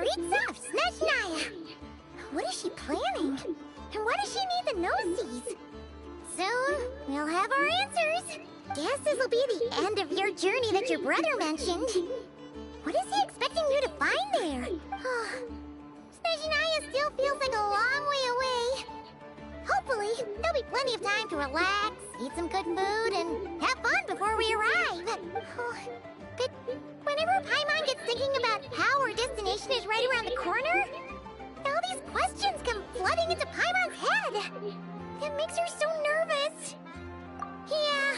Tsaritsa of Snezhnaya. What is she planning? And why does she need the Gnosies? Soon, we'll have our answers. Guess this'll be the end of your journey that your brother mentioned. What is he expecting you to find there? Snezhnaya still feels like a long way away. Hopefully, there'll be plenty of time to relax, eat some good food, and have fun before we arrive. But whenever Paimon gets thinking about how our destination is right around the corner, all these questions come flooding into Paimon's head. It makes her so nervous. Yeah.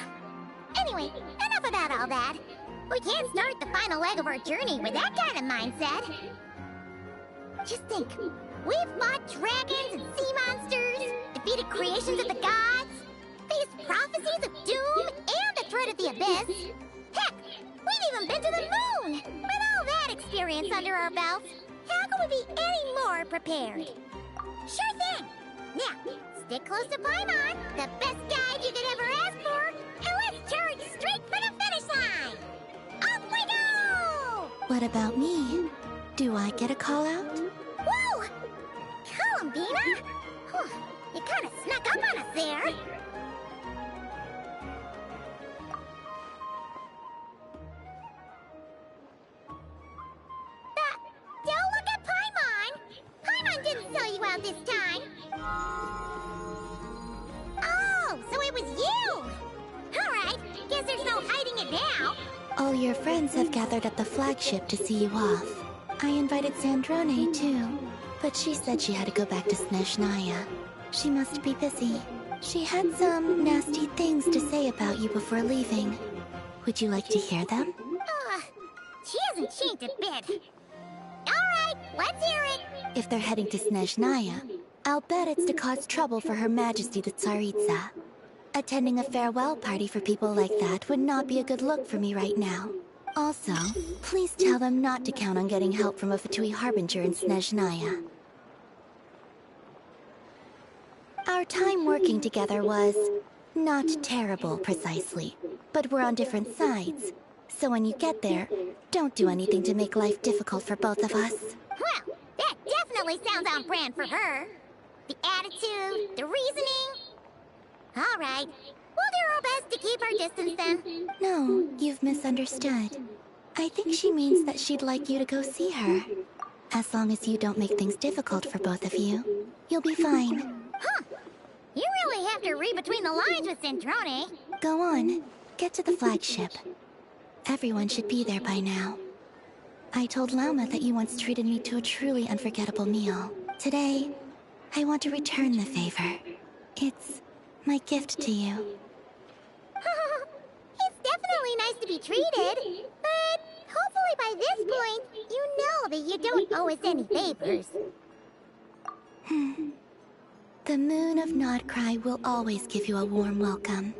Anyway, enough about all that. We can't start the final leg of our journey with that kind of mindset. Just think. We've fought dragons and sea monsters, defeated creations of the gods, faced prophecies of doom and the threat of the abyss. Heck, we've even been to the moon! With all that experience under our belts, how can we be any more prepared? Sure thing! Now, stick close to Paimon, the best guide you could ever ask for, and let's charge straight for the finish line! Off we go! What about me? Do I get a call out? Whoa! Columbina? You kinda snuck up on us there. Don't look at Paimon! Paimon didn't sell you out this time! Oh, so it was you! Alright, guess there's no hiding it now. All your friends have gathered at the flagship to see you off. I invited Sandrone too, but she said she had to go back to Snezhnaya. She must be busy. She had some nasty things to say about you before leaving. Would you like to hear them? She hasn't changed a bit. Alright, let's hear it. If they're heading to Snezhnaya, I'll bet it's to cause trouble for Her Majesty the Tsaritsa. Attending a farewell party for people like that would not be a good look for me right now. Also, please tell them not to count on getting help from a Fatui Harbinger in Snezhnaya. Our time working together was not terrible, precisely, but we're on different sides. So when you get there, don't do anything to make life difficult for both of us. Well, that definitely sounds on brand for her. The attitude, the reasoning. All right, we'll do our best to keep our distance then. No, you've misunderstood. I think she means that she'd like you to go see her. As long as you don't make things difficult for both of you, you'll be fine. Huh. You really have to read between the lines with Sandrone. Go on, get to the flagship. Everyone should be there by now. I told Lauma that you once treated me to a truly unforgettable meal. Today, I want to return the favor. It's my gift to you. It's definitely nice to be treated, but hopefully by this point, you know that you don't owe us any favors. The moon of Nodcry will always give you a warm welcome.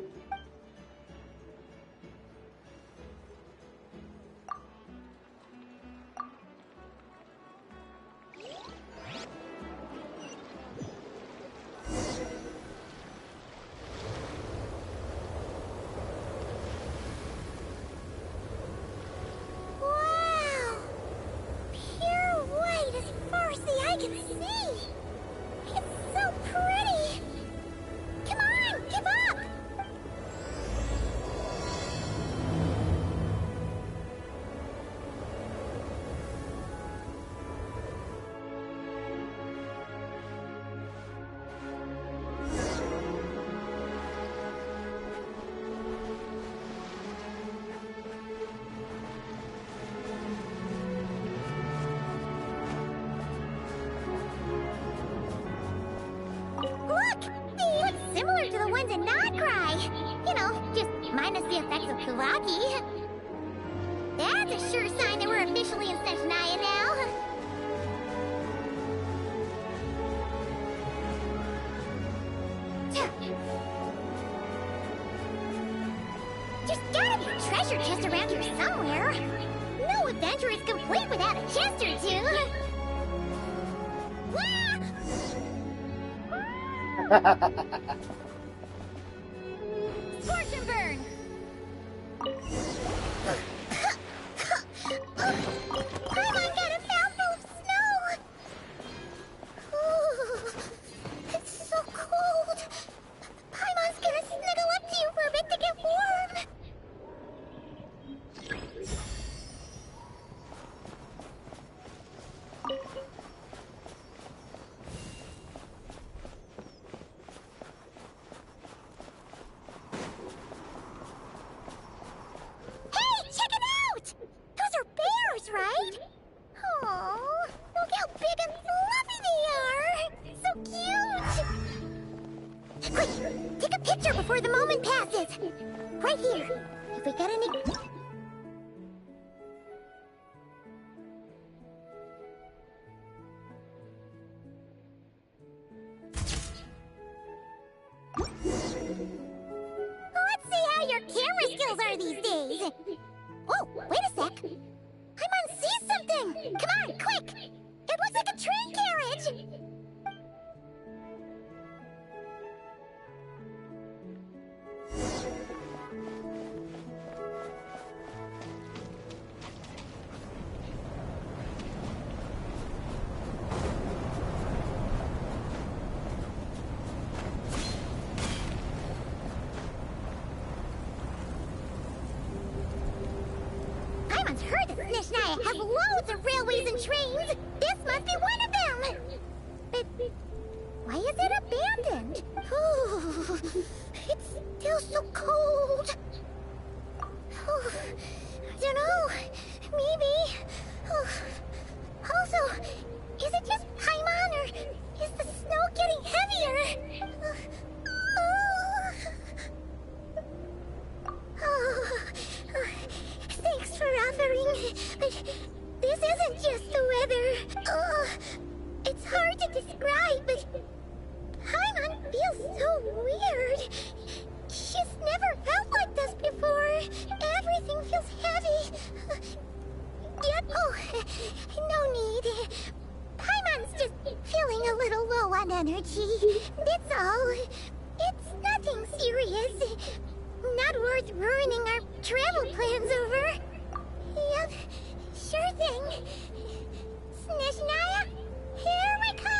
Wow! Pure white as far as the eye can see! It's so pretty! Come on, give up! Look! They look similar to the ones in Nodcry. You know, just minus the effects of Kulaki. That's a sure sign that we're officially in Snezhnaya now. There's gotta be a treasure chest around here somewhere. No adventure is complete without a chest or two. Scorch and burn! Paimon got a mouthful of snow! picture before the moment passes. Right here. If we got any... Let's see how your camera skills are these days. Oh, wait a sec. Paimon sees something. Come on, quick. It looks like a train carriage. Paimon's heard that Snezhnaya has loads of railways and trains. This must be one of them. But why is it abandoned? Oh, it's still so cold. Oh, I don't know. Maybe. Oh. Also, is it just Paimon or is the snow getting heavier? Thanks for offering, but this isn't just the weather. It's hard to describe, but Paimon feels so weird. She's never felt like this before. Everything feels heavy. Yet, no need. Paimon's just feeling a little low on energy. That's all. It's nothing serious. Not worth ruining our travel plans over. Yep, sure thing. Snezhnaya, here we come!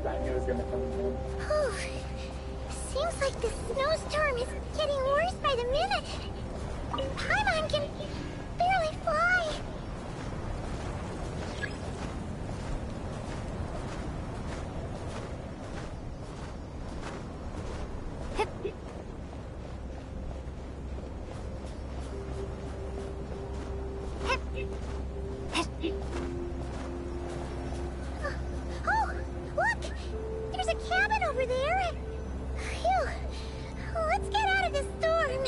I knew it was gonna come in. Seems like the snowstorm is getting worse by the minute. Paimon can barely fly. Oh, look! There's a cabin over there. Phew. Let's get out of this storm.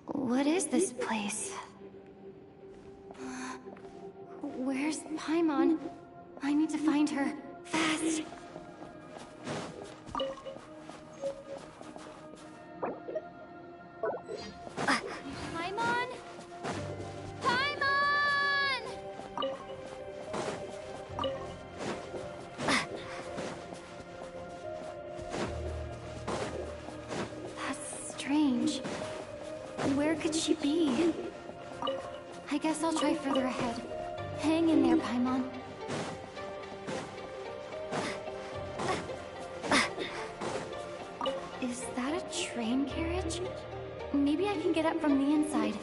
What is this place? Where's Paimon? I need to find her. Fast! Paimon? Paimon! That's strange. Where could she be? I guess I'll try further ahead. Hang in there, Paimon. Is that a train carriage? Maybe I can get up from the inside.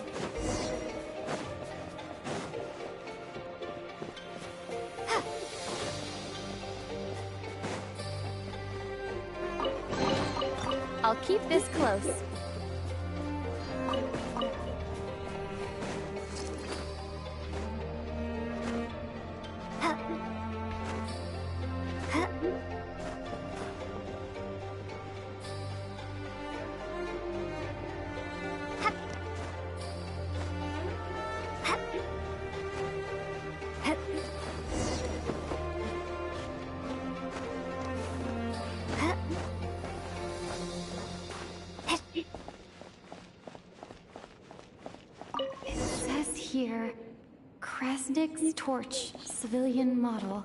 I'll keep this close. Styx torch, civilian model.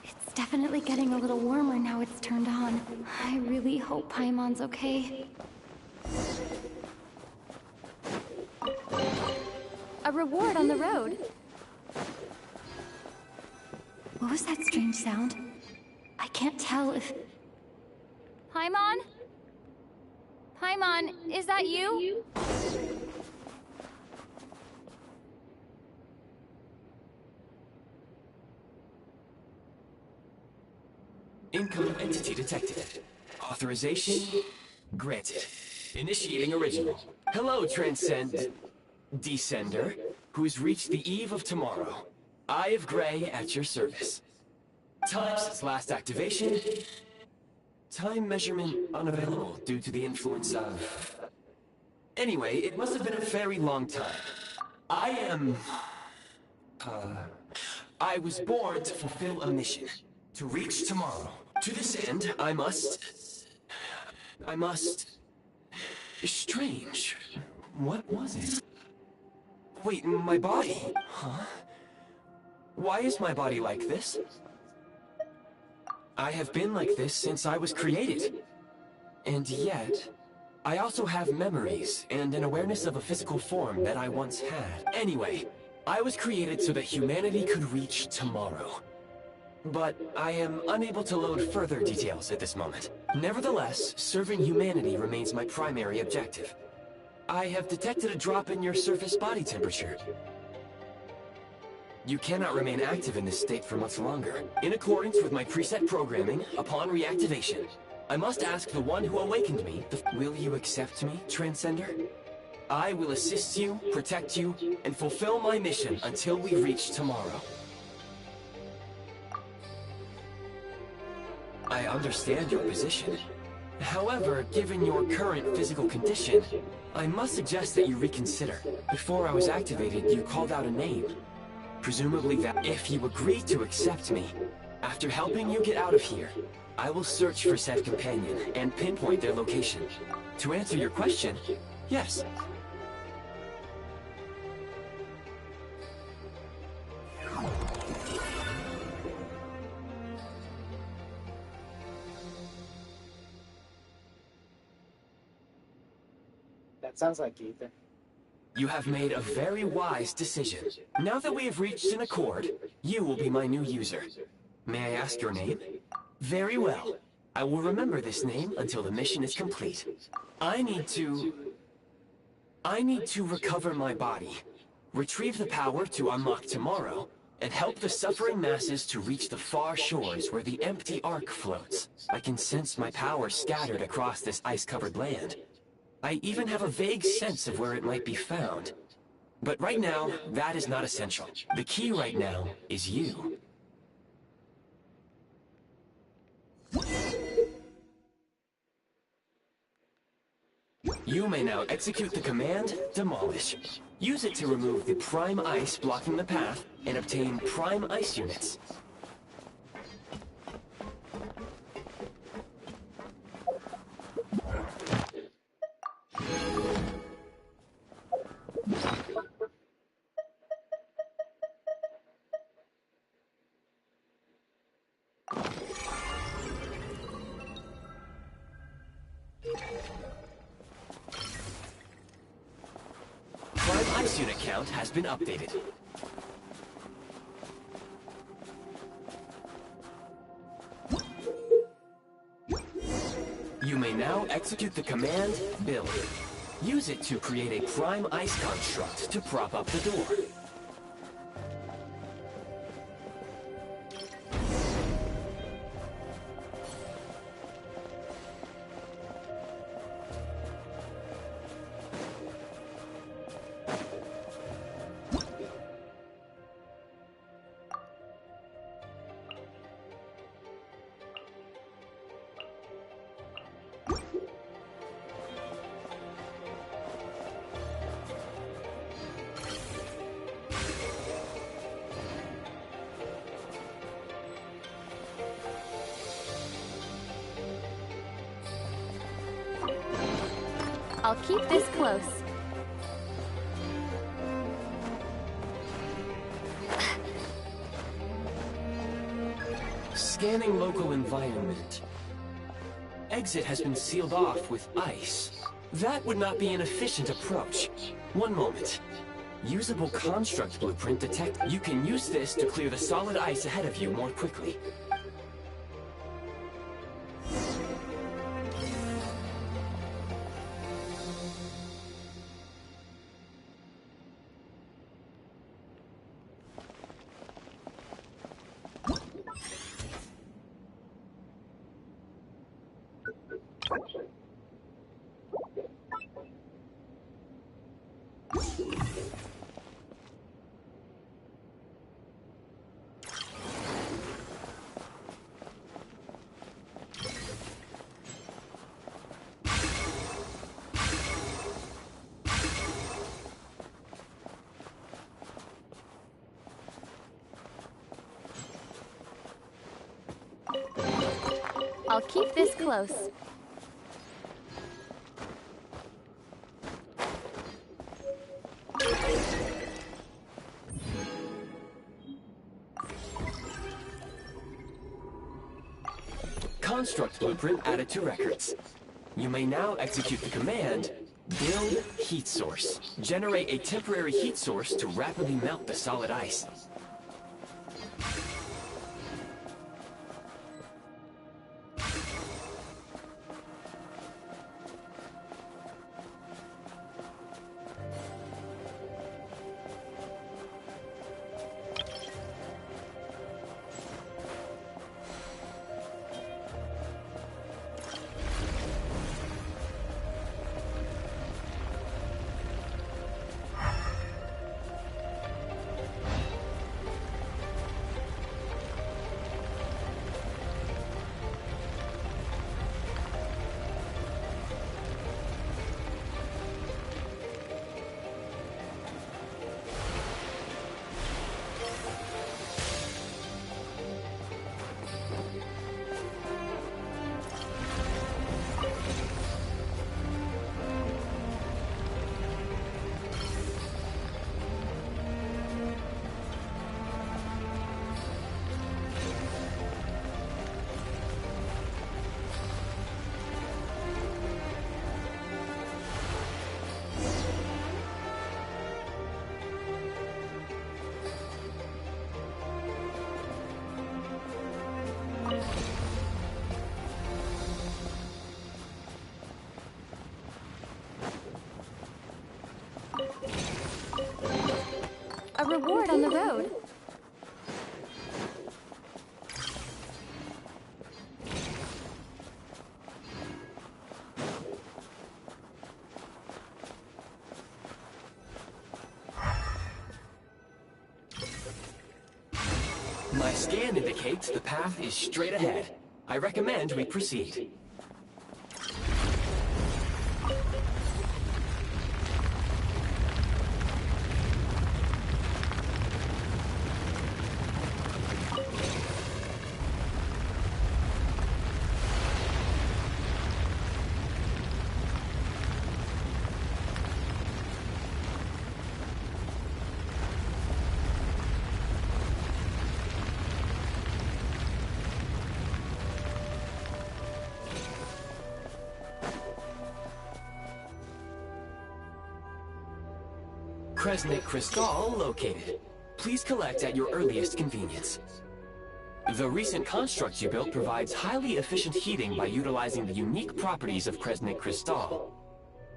It's definitely getting a little warmer now it's turned on. I really hope Paimon's okay. A reward on the road. What was that strange sound? I can't tell if... Paimon? Paimon, is that you? Income entity detected. Authorization granted. Initiating original. Hello, Descender, who's reached the eve of tomorrow. Eye of Grey at your service. Time since last activation. Time measurement unavailable due to the influence of... Anyway, it must have been a very long time. I was born to fulfill a mission. To reach tomorrow. To this end, I must... Strange. What was it? Wait, my body? Huh? Why is my body like this? I have been like this since I was created. And yet, I also have memories and an awareness of a physical form that I once had. Anyway, I was created so that humanity could reach tomorrow. But I am unable to load further details at this moment. Nevertheless, serving humanity remains my primary objective. I have detected a drop in your surface body temperature. You cannot remain active in this state for much longer. In accordance with my preset programming, upon reactivation, I must ask the one who awakened me, will you accept me, Transcender? I will assist you, protect you, and fulfill my mission until we reach tomorrow. I understand your position. However, given your current physical condition, I must suggest that you reconsider. Before I was activated, you called out a name. Presumably that if you agree to accept me, after helping you get out of here, I will search for said companion and pinpoint their location. To answer your question, yes. That sounds like Ethan. You have made a very wise decision. Now that we have reached an accord, you will be my new user. May I ask your name? Very well. I will remember this name until the mission is complete. I need to recover my body, retrieve the power to unlock tomorrow, and help the suffering masses to reach the far shores where the empty Ark floats. I can sense my power scattered across this ice-covered land. I even have a vague sense of where it might be found. But right now, that is not essential. The key right now is you. You may now execute the command, Demolish. Use it to remove the Prime Ice blocking the path and obtain Prime Ice units. Prime Ice unit count has been updated. You may now execute the command, Build. Use it to create a Prime Ice construct to prop up the door. I'll keep this close. Scanning local environment. Exit has been sealed off with ice. That would not be an efficient approach. One moment. Usable construct blueprint detect. You can use this to clear the solid ice ahead of you more quickly. I'll keep this close. Construct blueprint added to records. You may now execute the command, build heat source. Generate a temporary heat source to rapidly melt the solid ice. A reward on the road. My scan indicates the path is straight ahead. I recommend we proceed. Kresnik Crystal located. Please collect at your earliest convenience. The recent construct you built provides highly efficient heating by utilizing the unique properties of Kresnik Crystal.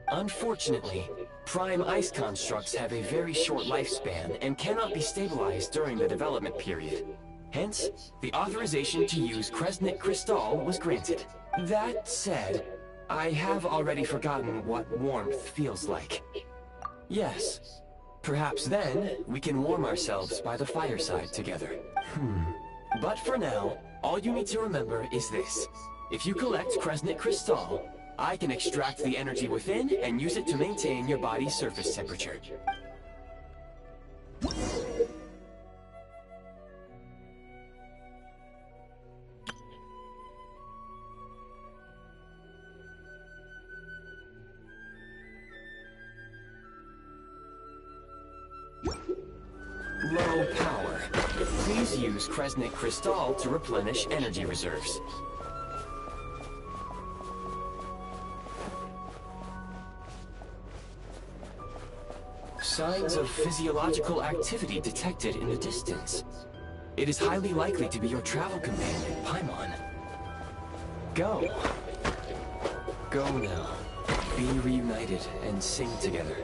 Unfortunately, prime ice constructs have a very short lifespan and cannot be stabilized during the development period. Hence, the authorization to use Kresnik Crystal was granted. That said, I have already forgotten what warmth feels like. Yes. Perhaps then, we can warm ourselves by the fireside together. But for now, all you need to remember is this. If you collect Kresnik Crystal, I can extract the energy within and use it to maintain your body's surface temperature. Low power. Please use use Kresnik Crystal to replenish energy reserves. Signs of physiological activity detected in the distance. It is highly likely to be your travel companion, Paimon. Go. Go now. Be reunited and sing together.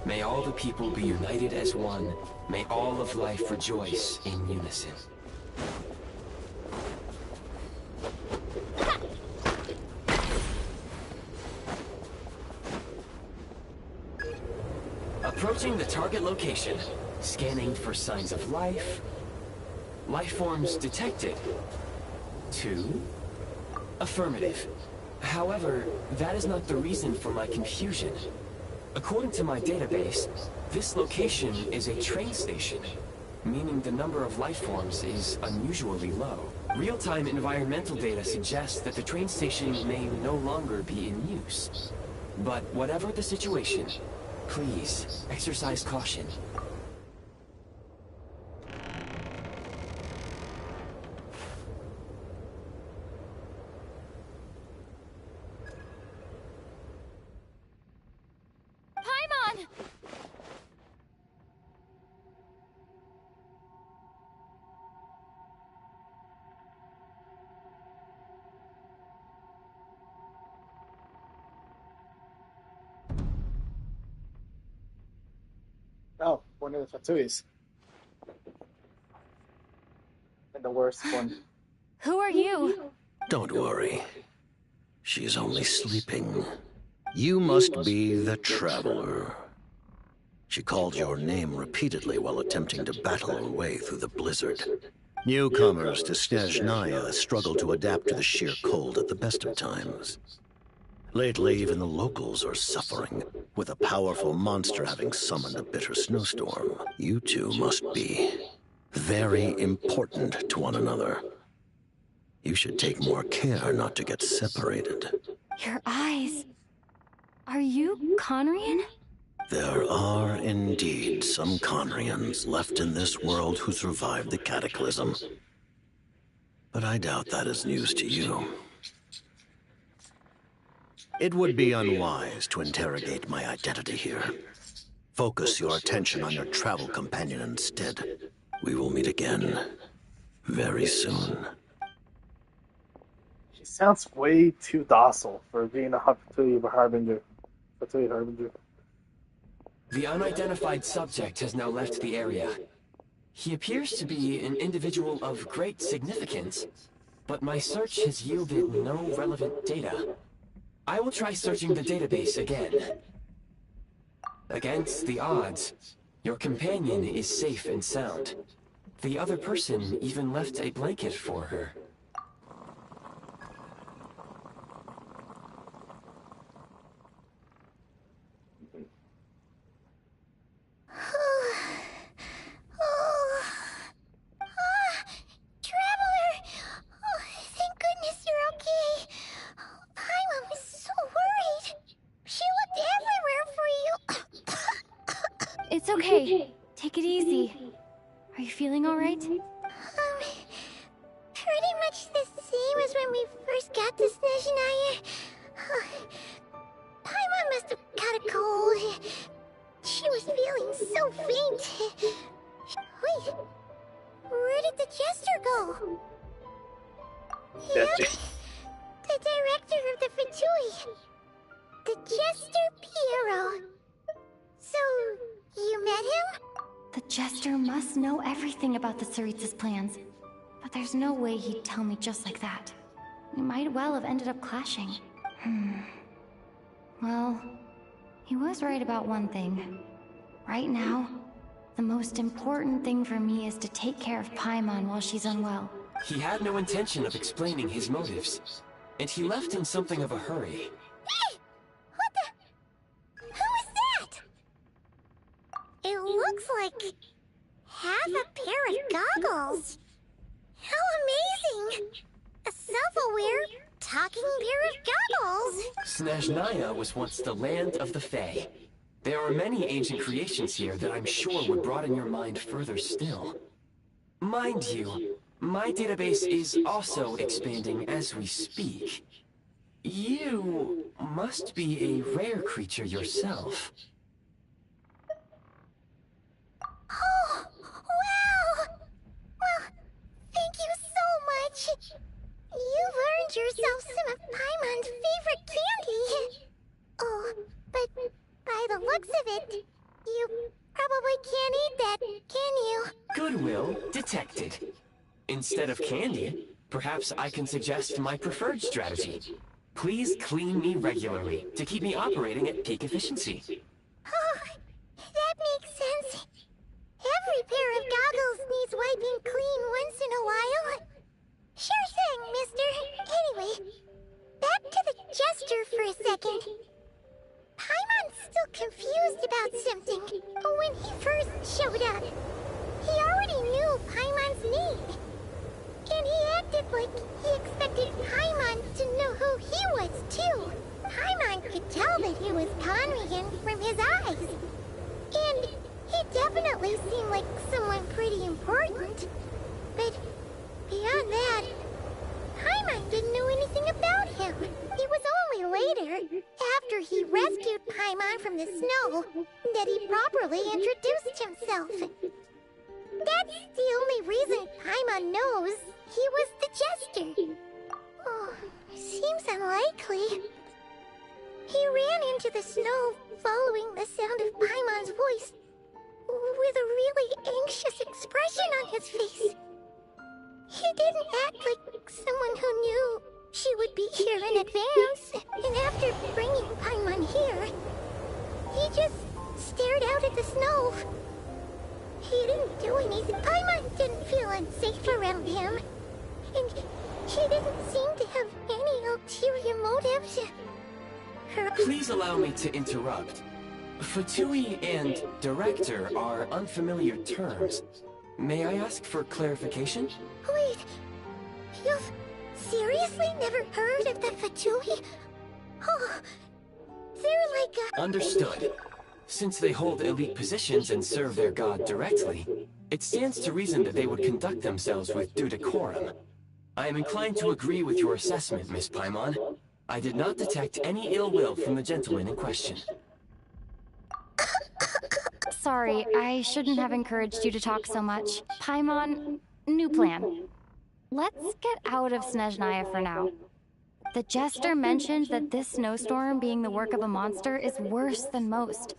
May all the people be united as one. May all of life rejoice in unison. Approaching the target location. Scanning for signs of life. Life forms detected. 2. Affirmative. However, that is not the reason for my confusion. According to my database, this location is a train station, meaning the number of life forms is unusually low. Real-time environmental data suggests that the train station may no longer be in use. But whatever the situation, please exercise caution. Paimon! Oh, one of the Fatuis. And the worst one. Who are you? Don't worry. She's only sleeping. You must be the Traveler. She called your name repeatedly while attempting to battle her way through the blizzard. Newcomers to Snezhnaya struggle to adapt to the sheer cold at the best of times. Lately, even the locals are suffering, with a powerful monster having summoned a bitter snowstorm. You two must be very important to one another. You should take more care not to get separated. Your eyes. Are you Conrian? There are indeed some Conrians left in this world who survived the cataclysm. But I doubt that is news to you. It would be unwise to interrogate my identity here. Focus your attention on your travel companion instead. We will meet again very soon. She sounds way too docile for being a Fatui Harbinger. Fatui Harbinger. The unidentified subject has now left the area. He appears to be an individual of great significance, but my search has yielded no relevant data. I will try searching the database again. Against the odds, your companion is safe and sound. The other person even left a blanket for her. Traveler! Oh, thank goodness you're okay. Paimon was so worried. She looked everywhere for you. It's okay. Take it easy. Are you feeling all right? Pretty much the same as when we first got to Snezhnaya. Paimon must have got a cold. She was feeling so faint. Wait, where did the Jester go? Yep, the director of the Fatui. The Jester Piero. So, you met him? The Jester must know everything about the Tsaritsa's plans. But there's no way he'd tell me just like that. We might well have ended up clashing. Well, he was right about one thing. Right now, the most important thing for me is to take care of Paimon while she's unwell. He had no intention of explaining his motives, and he left in something of a hurry. Hey! What the? Who is that? It looks like half a pair of goggles. How amazing! A self-aware, talking pair of goggles. Snezhnaya was once the land of the Fae. There are many ancient creations here that I'm sure would broaden your mind further still. Mind you, my database is also expanding as we speak. You must be a rare creature yourself. Oh, wow! Well, thank you so much. You've earned yourself some of Paimon's favorite candy. Oh, but by the looks of it, you probably can't eat that, can you? Goodwill detected. Instead of candy, perhaps I can suggest my preferred strategy. Please clean me regularly to keep me operating at peak efficiency. Oh, that makes sense. Every pair of goggles needs wiping clean once in a while. Sure thing, mister. Anyway, back to the Jester for a second. Paimon's still confused about something. When he first showed up, he already knew Paimon's name. And he acted like he expected Paimon to know who he was, too. Paimon could tell that he was Conrian from his eyes. And he definitely seemed like someone pretty important. But beyond that, Paimon didn't know anything about him. It was only later, after he rescued Paimon from the snow, that he properly introduced himself. That's the only reason Paimon knows he was the Jester. Oh, seems unlikely. He ran into the snow following the sound of Paimon's voice, with a really anxious expression on his face. He didn't act like someone who knew she would be here in advance, and after bringing Paimon here, he just stared out at the snow. He didn't do anything. Paimon didn't feel unsafe around him, and he didn't seem to have any ulterior motives. Please allow me to interrupt. Fatui and director are unfamiliar terms. May I ask for clarification? Wait, you've seriously never heard of the Fatui? Oh, they're like a... Understood. Since they hold elite positions and serve their god directly, it stands to reason that they would conduct themselves with due decorum. I am inclined to agree with your assessment, Miss Paimon. I did not detect any ill will from the gentleman in question. Sorry, I shouldn't have encouraged you to talk so much. Paimon, new plan. Let's get out of Snezhnaya for now. The Jester mentioned that this snowstorm being the work of a monster is worse than most.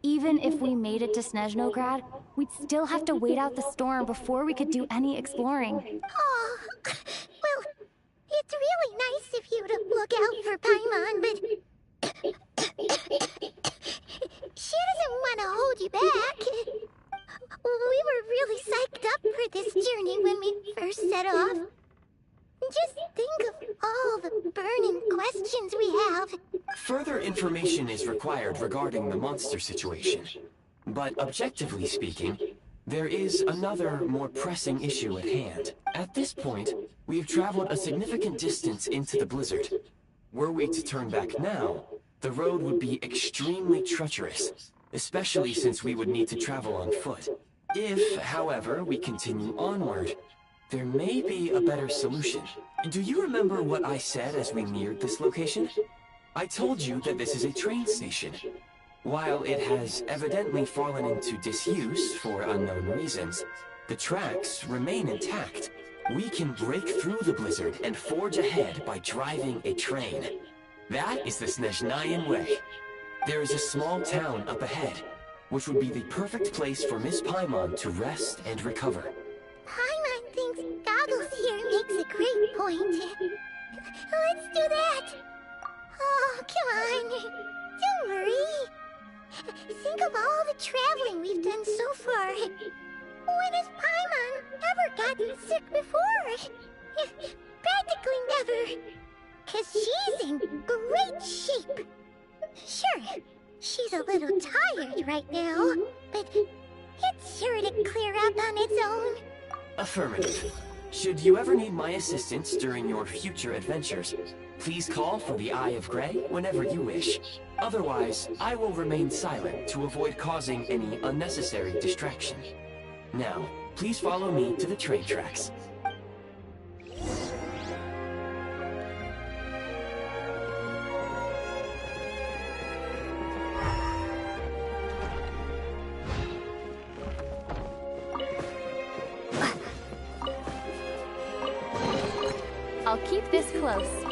Even if we made it to Snezhnograd, we'd still have to wait out the storm before we could do any exploring. Oh, well, it's really nice of you to look out for Paimon, but... she doesn't want to hold you back. We were really psyched up for this journey when we first set off. Just think of all the burning questions we have. Further information is required regarding the monster situation. But objectively speaking, there is another, more pressing issue at hand. At this point, we have traveled a significant distance into the blizzard. Were we to turn back now, the road would be extremely treacherous, especially since we would need to travel on foot. If, however, we continue onward, there may be a better solution. Do you remember what I said as we neared this location? I told you that this is a train station. While it has evidently fallen into disuse for unknown reasons, the tracks remain intact. We can break through the blizzard and forge ahead by driving a train. That is the Snezhnayan way. There is a small town up ahead, which would be the perfect place for Miss Paimon to rest and recover. Paimon thinks Goggles here makes a great point. Let's do that. Oh, come on. Don't worry. Think of all the traveling we've done so far. When has Paimon ever gotten sick before? Practically never. 'Cause she's in great shape. Sure, she's a little tired right now, but it's sure to clear up on its own. Affirmative. Should you ever need my assistance during your future adventures, please call for the Eye of Grey whenever you wish. Otherwise, I will remain silent to avoid causing any unnecessary distraction. Now, please follow me to the train tracks. I'll keep this close.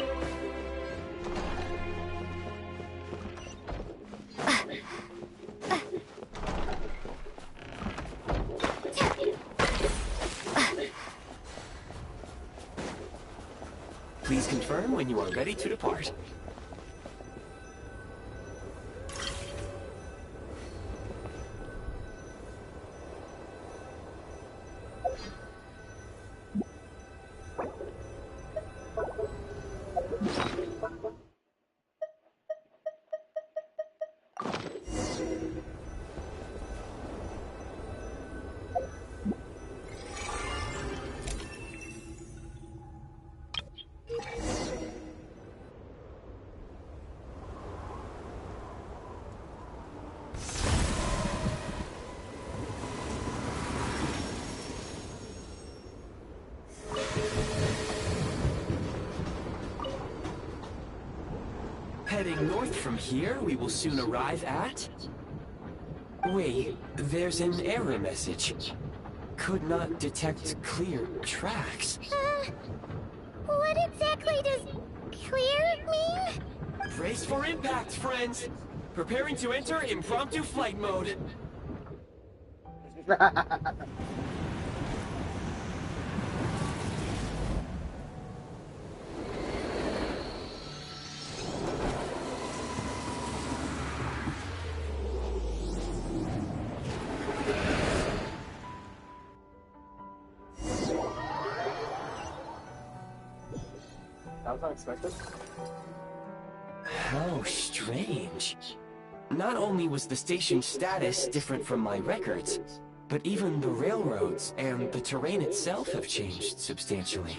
Please confirm when you are ready to depart. Heading north from here, we will soon arrive at... Wait, there's an error message. Could not detect clear tracks. What exactly does clear mean? Brace for impact, friends! Preparing to enter impromptu flight mode. That was unexpected. How strange. Not only was the station's status different from my records, but even the railroads and the terrain itself have changed substantially.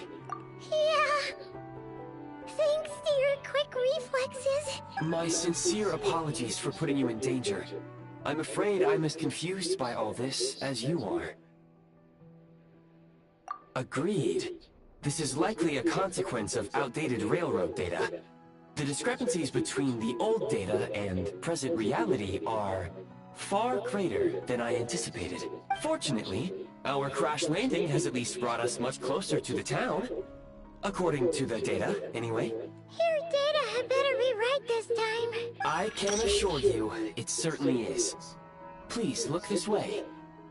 Yeah. Thanks to your quick reflexes. My sincere apologies for putting you in danger. I'm afraid I'm as confused by all this as you are. Agreed. This is likely a consequence of outdated railroad data. The discrepancies between the old data and present reality are far greater than I anticipated. Fortunately, our crash landing has at least brought us much closer to the town. According to the data, anyway. Your data had better be right this time. I can assure you, it certainly is. Please look this way,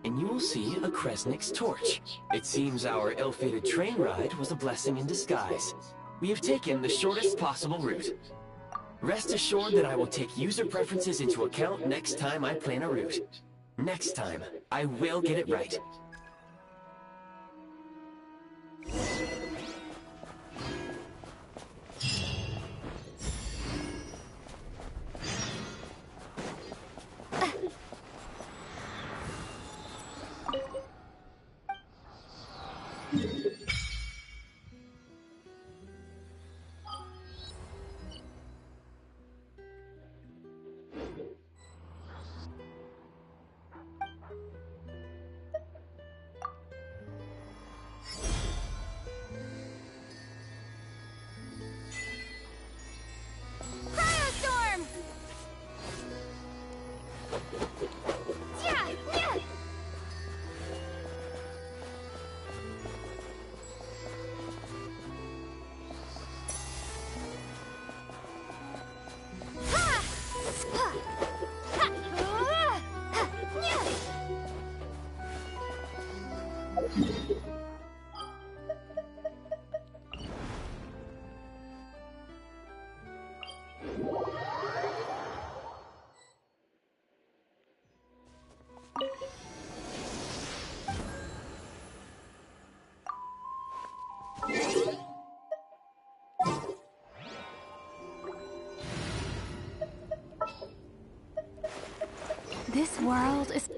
and you will see a Kresnik's torch. It seems our ill-fated train ride was a blessing in disguise. We have taken the shortest possible route. Rest assured that I will take user preferences into account next time I plan a route. Next time, I will get it right. Firestorm! Yeah, yeah. Ha! Ha! Ha! Ha! Yeah. This world is...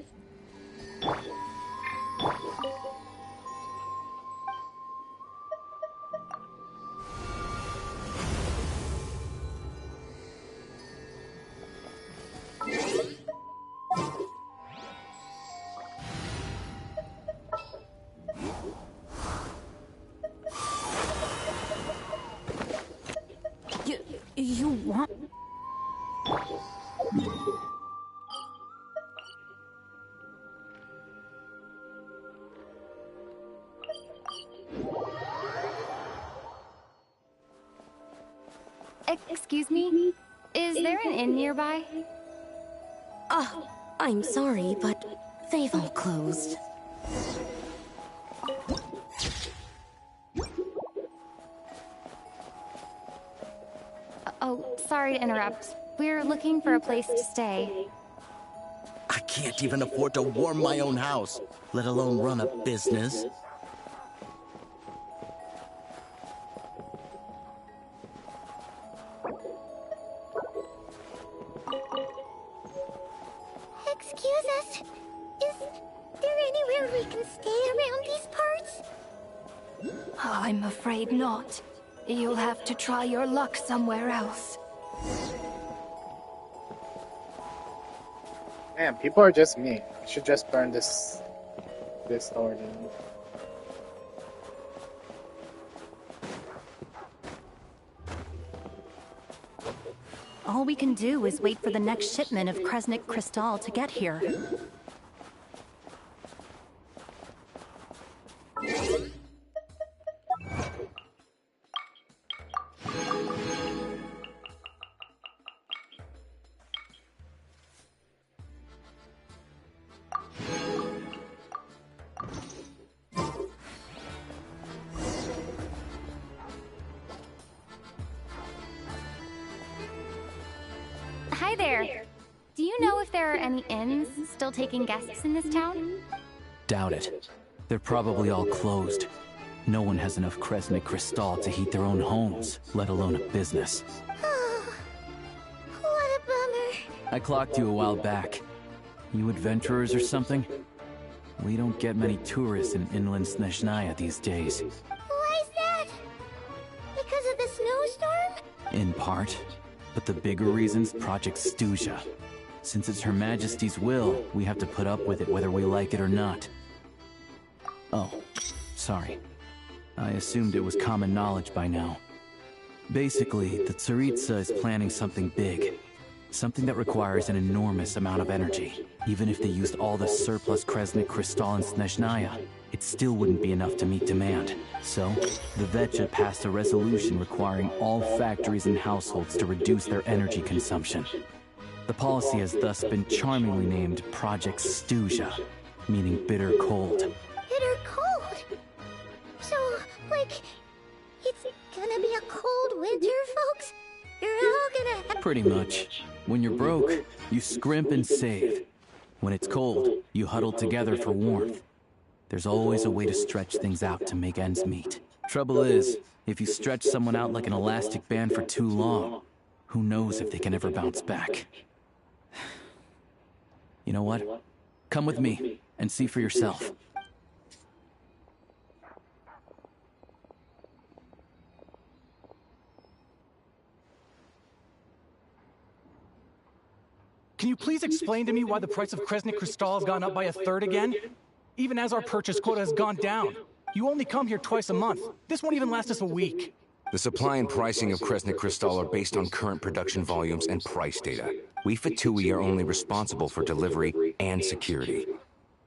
want... Excuse me? Is there an inn nearby? Oh, I'm sorry, but they've all closed. Oh, sorry to interrupt. We're looking for a place to stay. I can't even afford to warm my own house, let alone run a business. Excuse us. Is there anywhere we can stay around these parts? I'm afraid not. You'll have to try your luck somewhere else. Man, people are just mean. I should just burn this door down. All we can do is wait for the next shipment of Kresnik Crystal to get here. Hi there. Do you know if there are any inns still taking guests in this town? Doubt it. They're probably all closed. No one has enough Kresnik Crystal to heat their own homes, let alone a business. What a bummer. I clocked you a while back. You adventurers or something? We don't get many tourists in inland Snezhnaya these days. Why is that? Because of the snowstorm? In part. But the bigger reason's Project Stuja. Since it's Her Majesty's will, we have to put up with it whether we like it or not. Oh, sorry. I assumed it was common knowledge by now. Basically, the Tsaritsa is planning something big. Something that requires an enormous amount of energy. Even if they used all the surplus Kresnik Crystal in Snezhnaya, it still wouldn't be enough to meet demand. So, the Vecha passed a resolution requiring all factories and households to reduce their energy consumption. The policy has thus been charmingly named Project Stuja, meaning bitter cold. Bitter cold? So, like, it's gonna be a cold winter, folks? You're all gonna... Pretty much. When you're broke, you scrimp and save. When it's cold, you huddle together for warmth. There's always a way to stretch things out to make ends meet. Trouble is, if you stretch someone out like an elastic band for too long, who knows if they can ever bounce back. You know what? Come with me, and see for yourself. Can you please explain to me why the price of Kresnik Crystal has gone up by 1/3 again? Even as our purchase quota has gone down. You only come here twice a month. This won't even last us a week. The supply and pricing of Kresnik Crystal are based on current production volumes and price data. We Fatui are only responsible for delivery and security.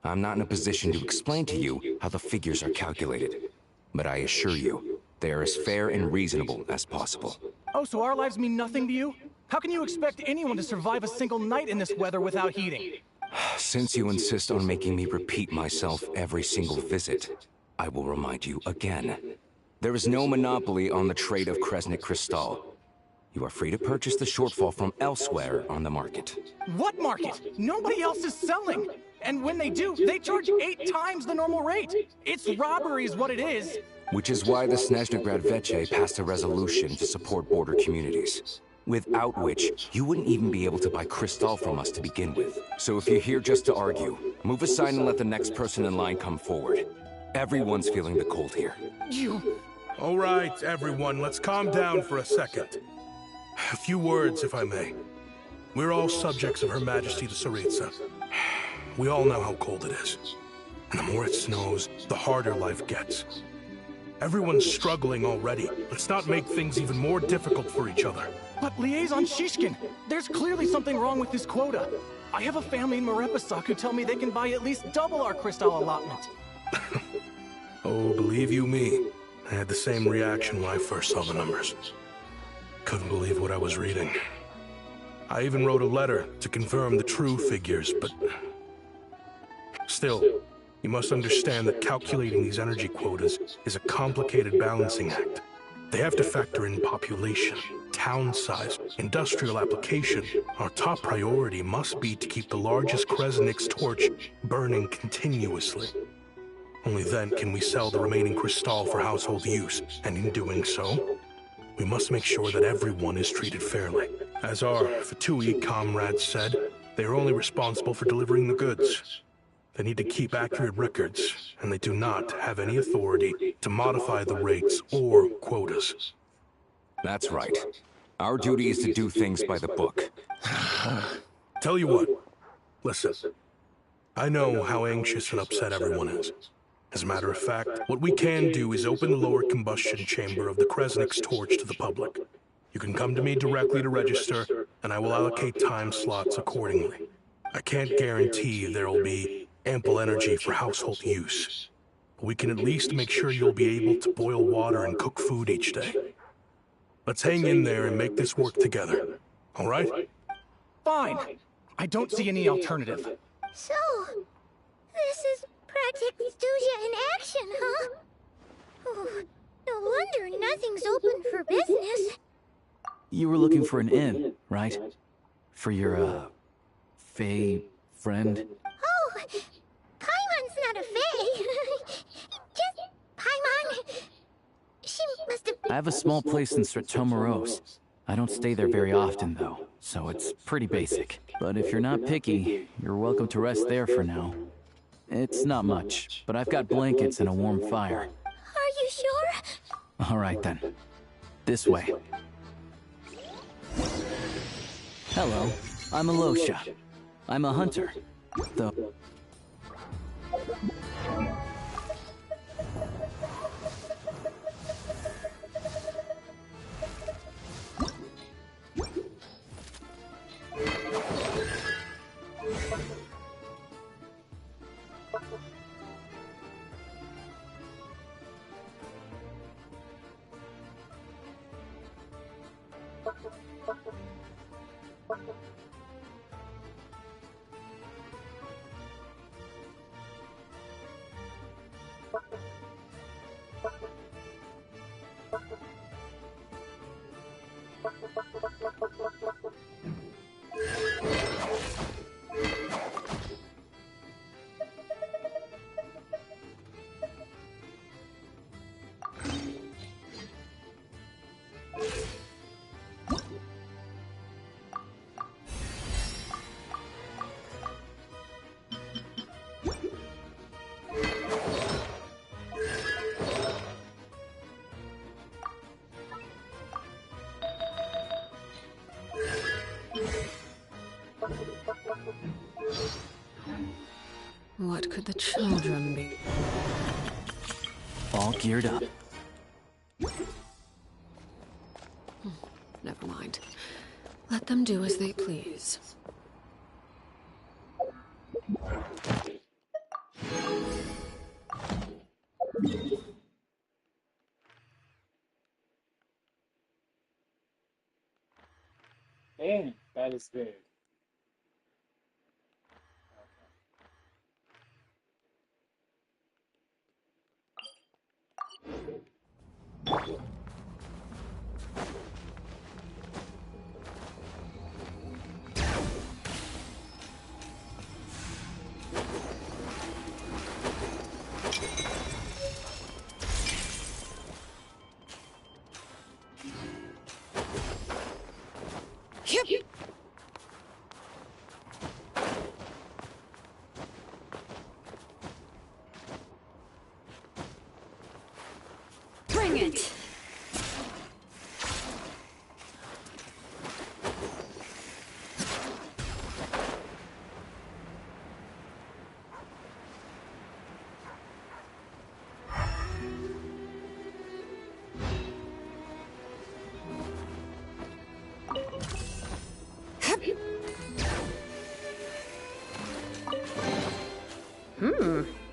I'm not in a position to explain to you how the figures are calculated, but I assure you, they are as fair and reasonable as possible. Oh, so our lives mean nothing to you? How can you expect anyone to survive a single night in this weather without heating? Since you insist on making me repeat myself every single visit, I will remind you again. There is no monopoly on the trade of Kresnik Crystal. You are free to purchase the shortfall from elsewhere on the market. What market? Nobody else is selling! And when they do, they charge 8 times the normal rate! It's robbery is what it is! Which is why the Snezhnegrad Veche passed a resolution to support border communities. Without which, you wouldn't even be able to buy Crystal from us to begin with. So if you're here just to argue, move aside and let the next person in line come forward. Everyone's feeling the cold here. All right, everyone, let's calm down for a second. A few words, if I may. We're all subjects of Her Majesty the Tsaritsa. We all know how cold it is. And the more it snows, the harder life gets. Everyone's struggling already. Let's not make things even more difficult for each other. But Liaison Shishkin, there's clearly something wrong with this quota. I have a family in Marepasak who tell me they can buy at least double our Crystal allotment. Oh, believe you me, I had the same reaction when I first saw the numbers. Couldn't believe what I was reading. I even wrote a letter to confirm the true figures, but... Still, you must understand that calculating these energy quotas is a complicated balancing act. They have to factor in population, town size, industrial application. Our top priority must be to keep the largest Kresnik's torch burning continuously. Only then can we sell the remaining Crystal for household use, and in doing so, we must make sure that everyone is treated fairly. As our Fatui comrades said, they are only responsible for delivering the goods. They need to keep accurate records, and they do not have any authority to modify the rates or quotas. That's right. Our duty is to do things by the book. Tell you what, listen. I know how anxious and upset everyone is. As a matter of fact, what we can do is open the lower combustion chamber of the Kresnik's torch to the public. You can come to me directly to register, and I will allocate time slots accordingly. I can't guarantee there will be ample energy for household use, but we can at least make sure you'll be able to boil water and cook food each day. Let's hang in there and make this work together, all right? Fine. I don't see any alternative. So, this is Project Stuja in action, huh? Oh, no wonder nothing's open for business. You were looking for an inn, right? For your, Fae friend? Oh, Paimon's not a Fae. Just Paimon. She must have... I have a small place in Stratomaros. I don't stay there very often, though, so it's pretty basic. But if you're not picky, you're welcome to rest there for now. It's not much, but I've got blankets and a warm fire. Are you sure? All right, then. This way. Hello, I'm Alosha. I'm a hunter, though. What could the children be? All geared up. Never mind. Let them do as they please. Dang, that is big. Bring it!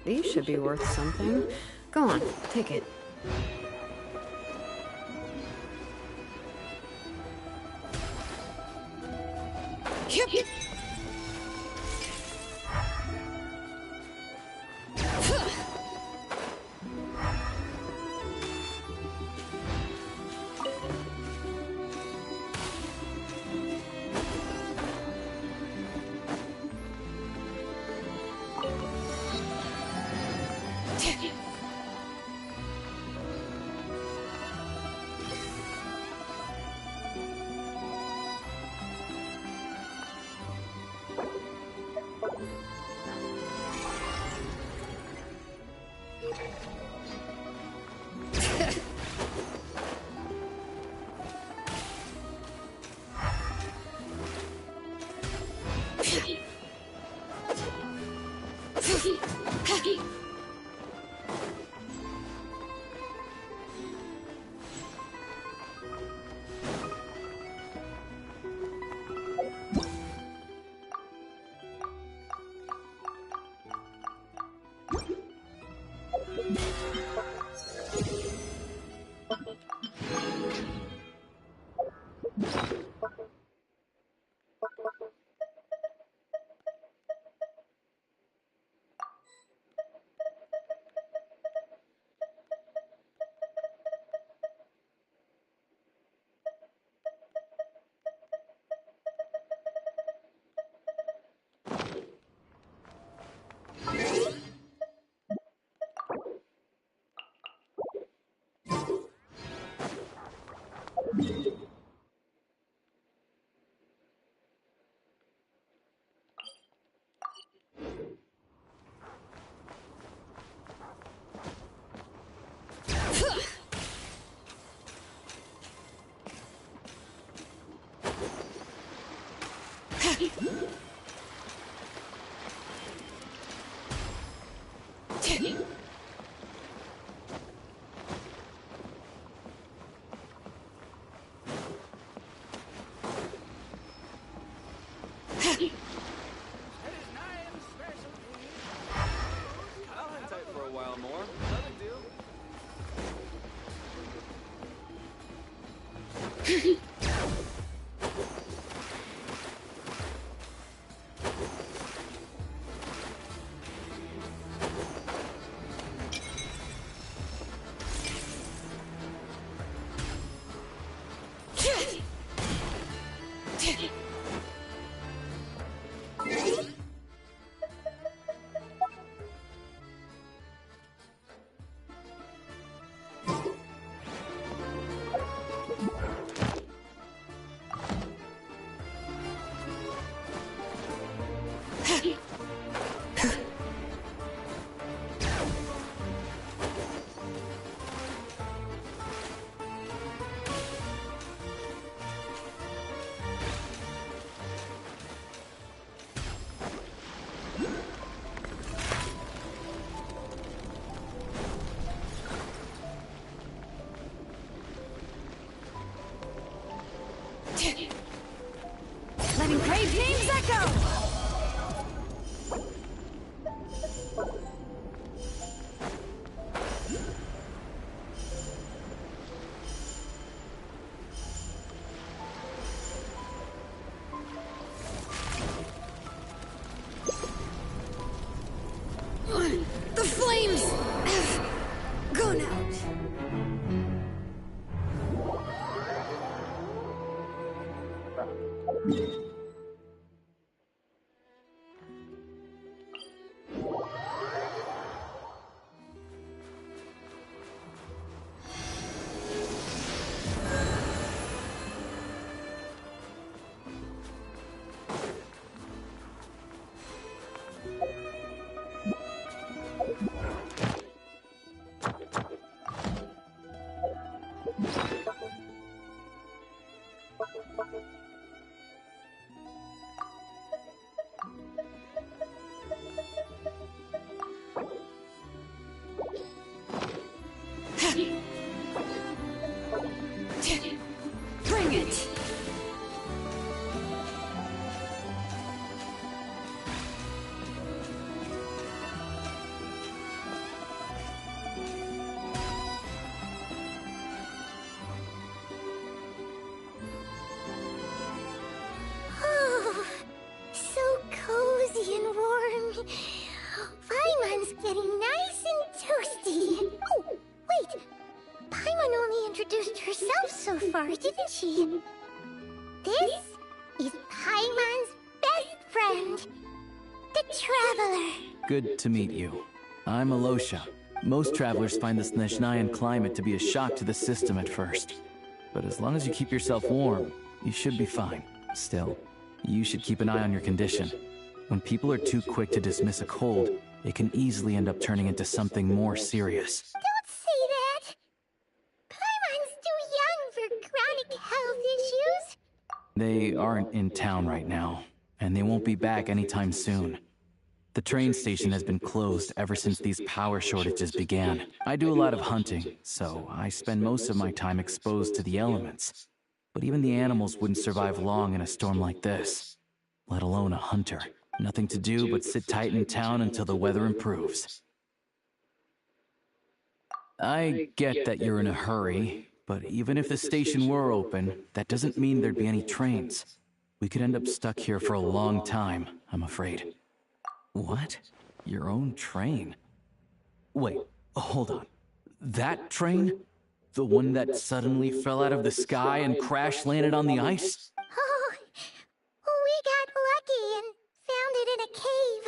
These should be worth something. Go on, take it. Yep. Letting brave names echo! The flames have gone out. Bring it! smart, isn't she? This is Paimon's best friend, the Traveler. Good to meet you. I'm Alosha. Most travelers find the Snezhnayan climate to be a shock to the system at first. But as long as you keep yourself warm, you should be fine. Still, you should keep an eye on your condition. When people are too quick to dismiss a cold, it can easily end up turning into something more serious. Don't say that! Paimon's too young for chronic health issues. They aren't in town right now, and they won't be back anytime soon. The train station has been closed ever since these power shortages began. I do a lot of hunting, so I spend most of my time exposed to the elements. But even the animals wouldn't survive long in a storm like this, let alone a hunter. Nothing to do but sit tight in town until the weather improves. I get that you're in a hurry, but even if the station were open, that doesn't mean there'd be any trains. We could end up stuck here for a long time, I'm afraid. What? Your own train? Wait, hold on. That train? The one that suddenly fell out of the sky and crash-landed on the ice? Oh, we got lucky and found it in a cave.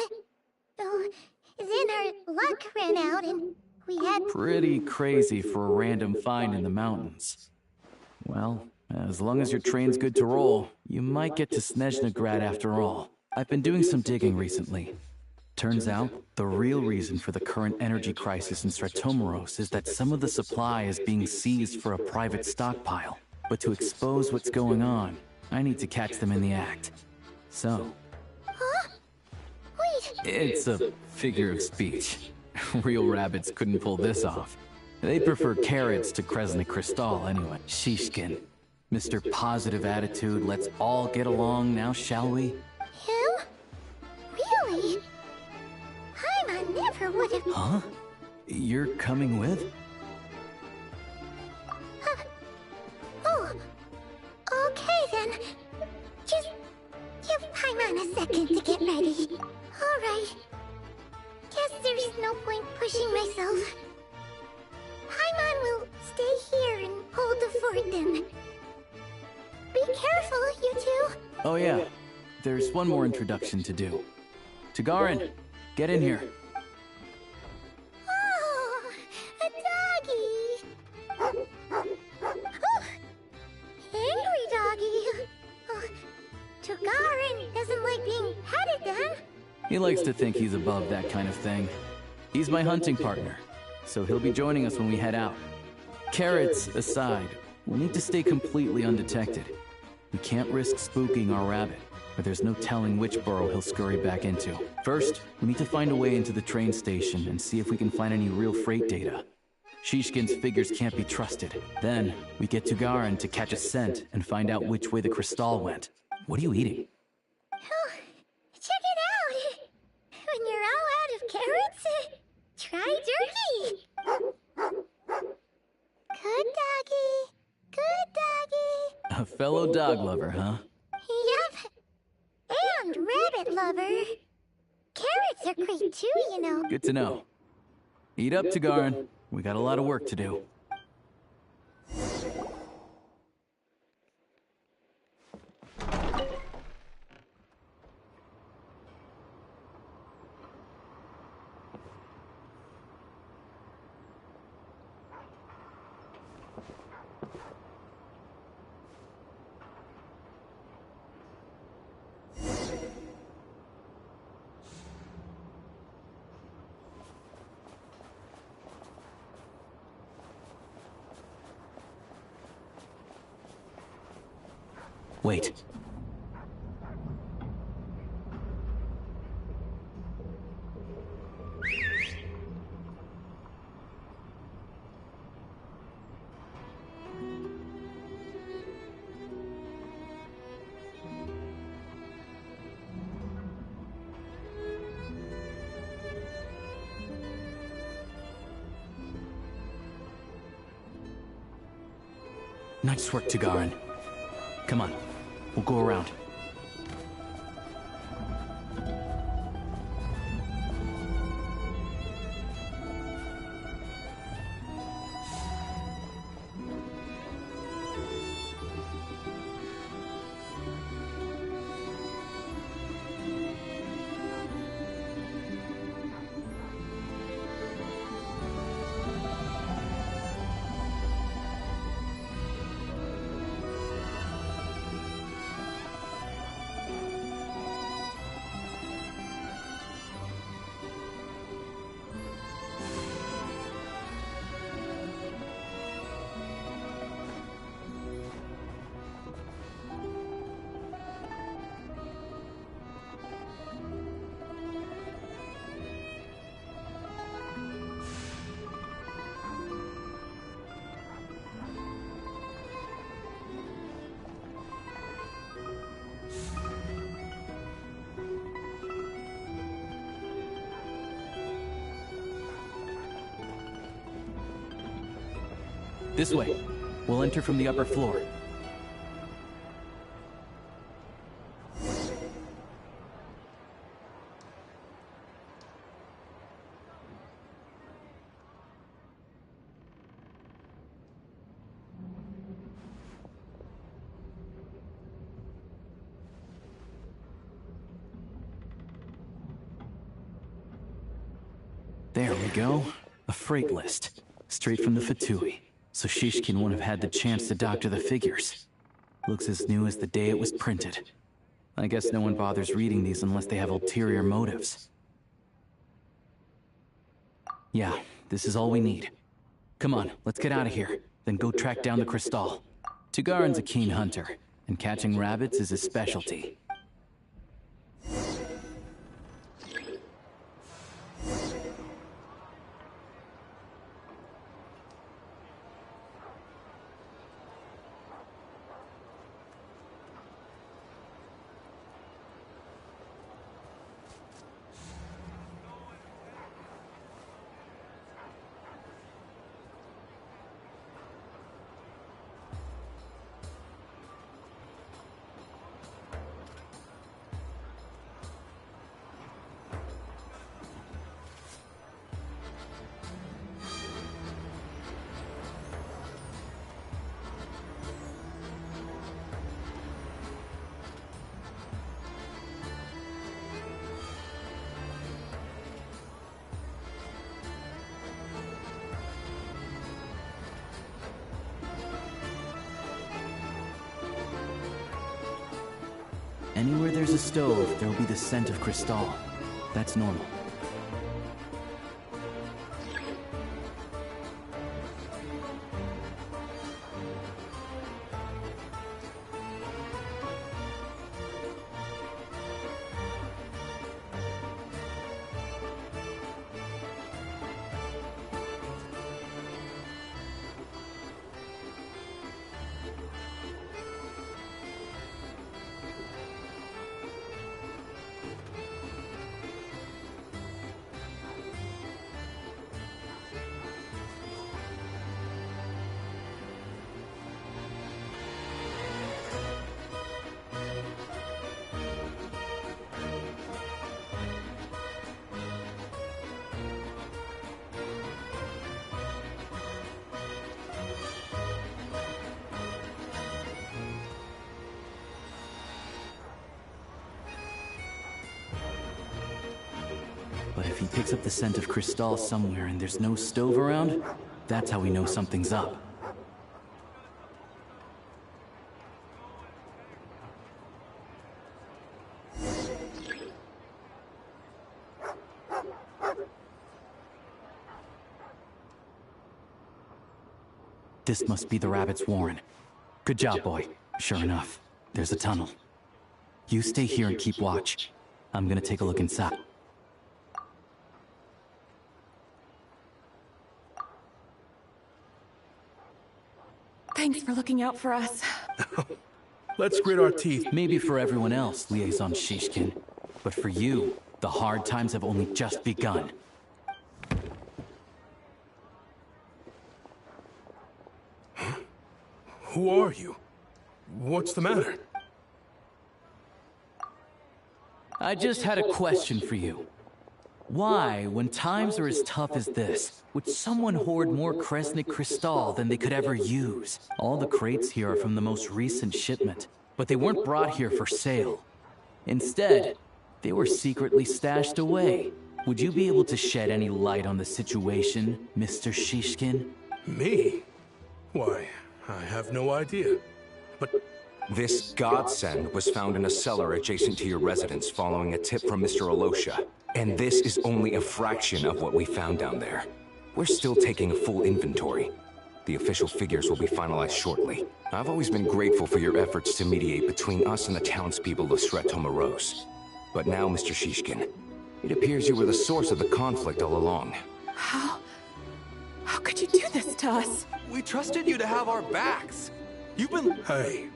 Oh, then our luck ran out and we had... Pretty crazy for a random find in the mountains. Well, as long as your train's good to roll, you might get to Snezhnegrad after all. I've been doing some digging recently. Turns out, the real reason for the current energy crisis in Stratomeros is that some of the supply is being seized for a private stockpile. But to expose what's going on, I need to catch them in the act. So... Huh? Wait! It's a figure of speech. Real rabbits couldn't pull this off. They prefer carrots to Kresnik Krystal anyway. Shishkin. Mr. Positive Attitude, let's all get along now, shall we? Him? Really? Paimon never would have... Huh? You're coming with? Oh, okay then. Just give Paimon a second to get ready. Alright. Guess there's no point pushing myself. Paimon will stay here and hold the fort then. Be careful, you two. Oh yeah, there's one more introduction to do. Tagarin, get in here. Oh, a doggy. Oh, angry doggy. Oh, Tagarin doesn't like being petted then. He likes to think he's above that kind of thing. He's my hunting partner, so he'll be joining us when we head out. Carrots aside, we'll need to stay completely undetected. We can't risk spooking our rabbit, or there's no telling which burrow he'll scurry back into. First, we need to find a way into the train station and see if we can find any real freight data. Shishkin's figures can't be trusted. Then, we get Tagarin to catch a scent and find out which way the Krystal went. What are you eating? Oh, check it out! When you're all out of carrots, try jerky! Good doggy. Good doggy. A fellow dog lover, huh? Yup. And rabbit lover. Carrots are great too, you know. Good to know. Eat up, Tagarin. We got a lot of work to do. Wait. Nice work, Tagarin. Come on. We'll go around. This way. We'll enter from the upper floor. There we go. A freight list. Straight from the Fatui. So Shishkin won't have had the chance to doctor the figures. Looks as new as the day it was printed. I guess no one bothers reading these unless they have ulterior motives. Yeah, this is all we need. Come on, let's get out of here. Then go track down the Crystal. Tugarin's a keen hunter, and catching rabbits is his specialty. Anywhere there's a stove, there'll be the scent of Crystal. That's normal. But if he picks up the scent of Crystal somewhere and there's no stove around, that's how we know something's up. This must be the rabbit's warren. Good job, boy. Sure enough, there's a tunnel. You stay here and keep watch. I'm gonna take a look inside. Thanks for looking out for us. Let's grit our teeth. Maybe for everyone else, Liaison Shishkin. But for you, the hard times have only just begun. Huh? Who are you? What's the matter? I just had a question for you. Why, when times are as tough as this, would someone hoard more Kresnik Crystal than they could ever use? All the crates here are from the most recent shipment, but they weren't brought here for sale. Instead, they were secretly stashed away. Would you be able to shed any light on the situation, Mr. Shishkin? Me? Why, I have no idea. But this godsend was found in a cellar adjacent to your residence following a tip from Mr. Alosha. And this is only a fraction of what we found down there. We're still taking a full inventory. The official figures will be finalized shortly. I've always been grateful for your efforts to mediate between us and the townspeople of Sret Tomaros. But now, Mr. Shishkin, it appears you were the source of the conflict all along. How could you do this to us? We trusted you to have our backs. You've been... Hey.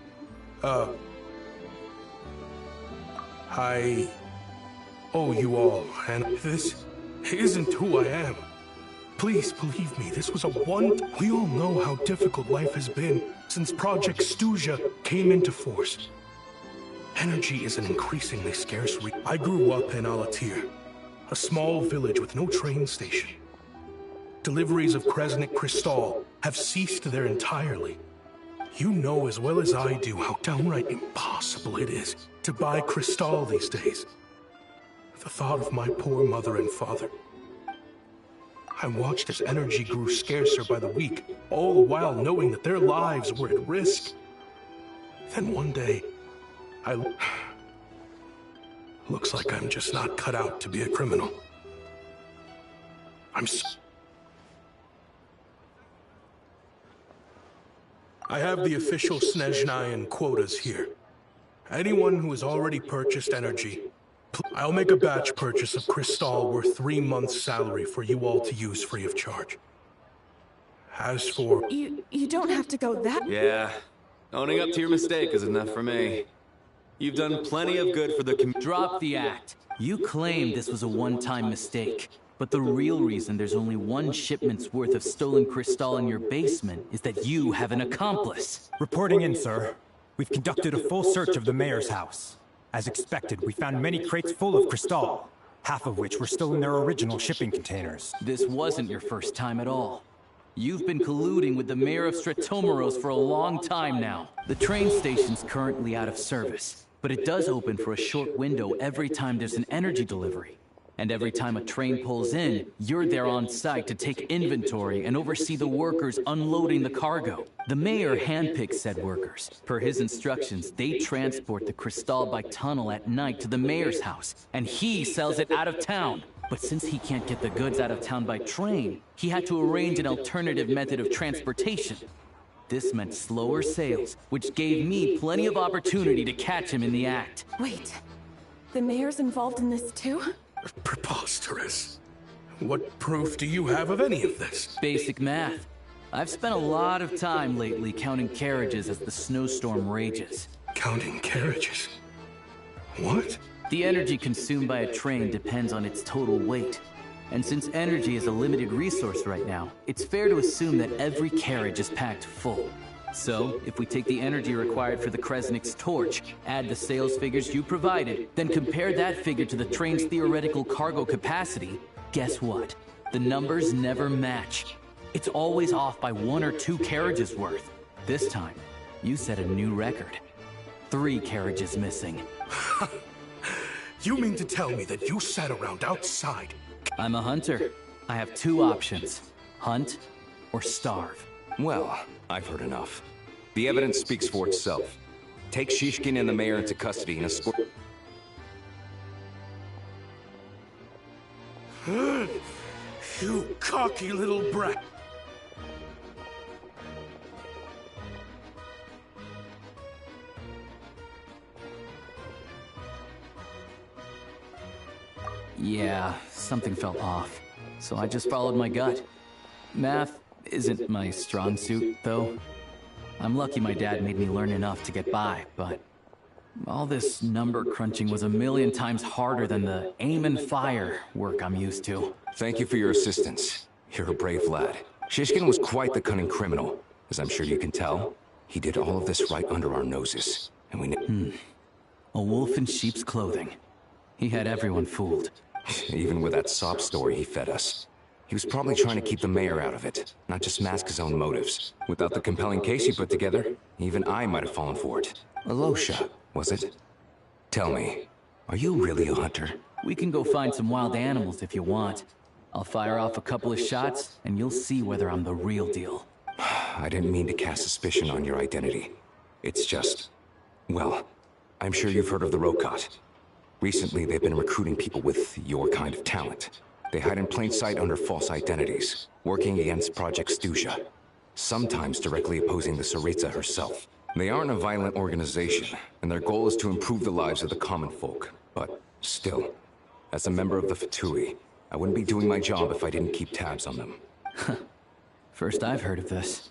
I owe you all, and this isn't who I am. Please believe me, this was a one... We all know how difficult life has been since Project Stuja came into force. Energy is an increasingly scarce I grew up in Alatir, a small village with no train station. Deliveries of Kresnik Crystal have ceased there entirely. You know as well as I do how downright impossible it is to buy Crystal these days. The thought of my poor mother and father. I watched as energy grew scarcer by the week, all the while knowing that their lives were at risk. Then one day, looks like I'm just not cut out to be a criminal. I have the official Snezhnayan quotas here. Anyone who has already purchased energy, I'll make a batch purchase of Crystal worth 3 months' salary for you all to use free of charge. As for... You don't have to go that... Yeah, owning up to your mistake is enough for me. You've done plenty of good for the Drop the act. You claim this was a one-time mistake. But the real reason there's only 1 shipment's worth of stolen Crystal in your basement is that you have an accomplice. Reporting in, sir. We've conducted a full search of the mayor's house. As expected, we found many crates full of Crystal, half of which were still in their original shipping containers. This wasn't your first time at all. You've been colluding with the mayor of Stratomeros for a long time now. The train station's currently out of service, but it does open for a short window every time there's an energy delivery. And every time a train pulls in, you're there on site to take inventory and oversee the workers unloading the cargo. The mayor handpicks said workers. Per his instructions, they transport the Crystal by tunnel at night to the mayor's house, and he sells it out of town. But since he can't get the goods out of town by train, he had to arrange an alternative method of transportation. This meant slower sales, which gave me plenty of opportunity to catch him in the act. Wait, the mayor's involved in this too? Preposterous. What proof do you have of any of this? Basic math. I've spent a lot of time lately counting carriages as the snowstorm rages. Counting carriages? What? The energy consumed by a train depends on its total weight. And since energy is a limited resource right now, it's fair to assume that every carriage is packed full. So, if we take the energy required for the Kresnik's torch, add the sales figures you provided, then compare that figure to the train's theoretical cargo capacity, guess what? The numbers never match. It's always off by 1 or 2 carriages worth. This time, you set a new record. 3 carriages missing. You mean to tell me that you sat around outside? I'm a hunter. I have 2 options. Hunt or starve. Well, I've heard enough. The evidence speaks for itself. Take Shishkin and the mayor into custody and escort... You cocky little brat! Yeah, something felt off. So I just followed my gut. Math isn't my strong suit, though. I'm lucky my dad made me learn enough to get by, but all this number crunching was a million times harder than the aim and fire work I'm used to. Thank you for your assistance. You're a brave lad. Shishkin was quite the cunning criminal. As I'm sure you can tell, he did all of this right under our noses, and we A wolf in sheep's clothing. He had everyone fooled. Even with that sob story he fed us. He was probably trying to keep the mayor out of it, not just mask his own motives. Without the compelling case he put together, even I might have fallen for it. Alosha, was it? Tell me, are you really a hunter? We can go find some wild animals if you want. I'll fire off a couple of shots, and you'll see whether I'm the real deal. I didn't mean to cast suspicion on your identity. It's just... well, I'm sure you've heard of the Rokot. Recently, they've been recruiting people with your kind of talent. They hide in plain sight under false identities, working against Project Stuja, sometimes directly opposing the Tsaritsa herself. They aren't a violent organization, and their goal is to improve the lives of the common folk. But still, as a member of the Fatui, I wouldn't be doing my job if I didn't keep tabs on them. First I've heard of this.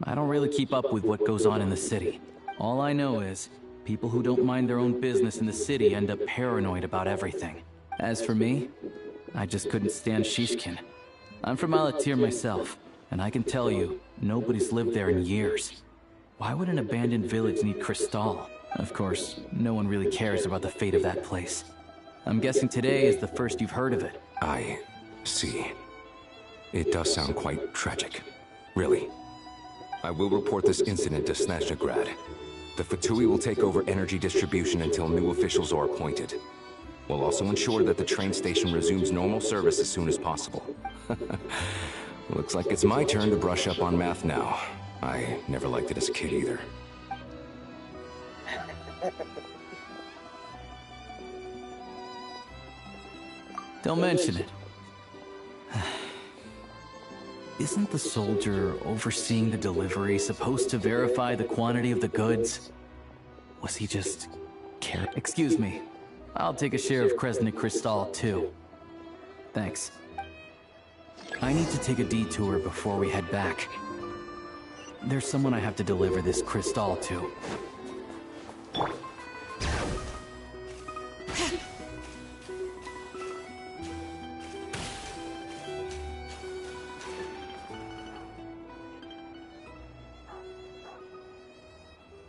I don't really keep up with what goes on in the city. All I know is, people who don't mind their own business in the city end up paranoid about everything. As for me, I just couldn't stand Shishkin. I'm from Alatir myself, and I can tell you, nobody's lived there in years. Why would an abandoned village need Cristal? Of course, no one really cares about the fate of that place. I'm guessing today is the first you've heard of it. I see. It does sound quite tragic. Really. I will report this incident to Snezhnegrad. The Fatui will take over energy distribution until new officials are appointed. We'll also ensure that the train station resumes normal service as soon as possible. Looks like it's my turn to brush up on math now. I never liked it as a kid either. Don't mention it. Isn't the soldier overseeing the delivery supposed to verify the quantity of the goods? Was he just Excuse me. I'll take a share of Kresnik Cristal too. Thanks. I need to take a detour before we head back. There's someone I have to deliver this Cristal to.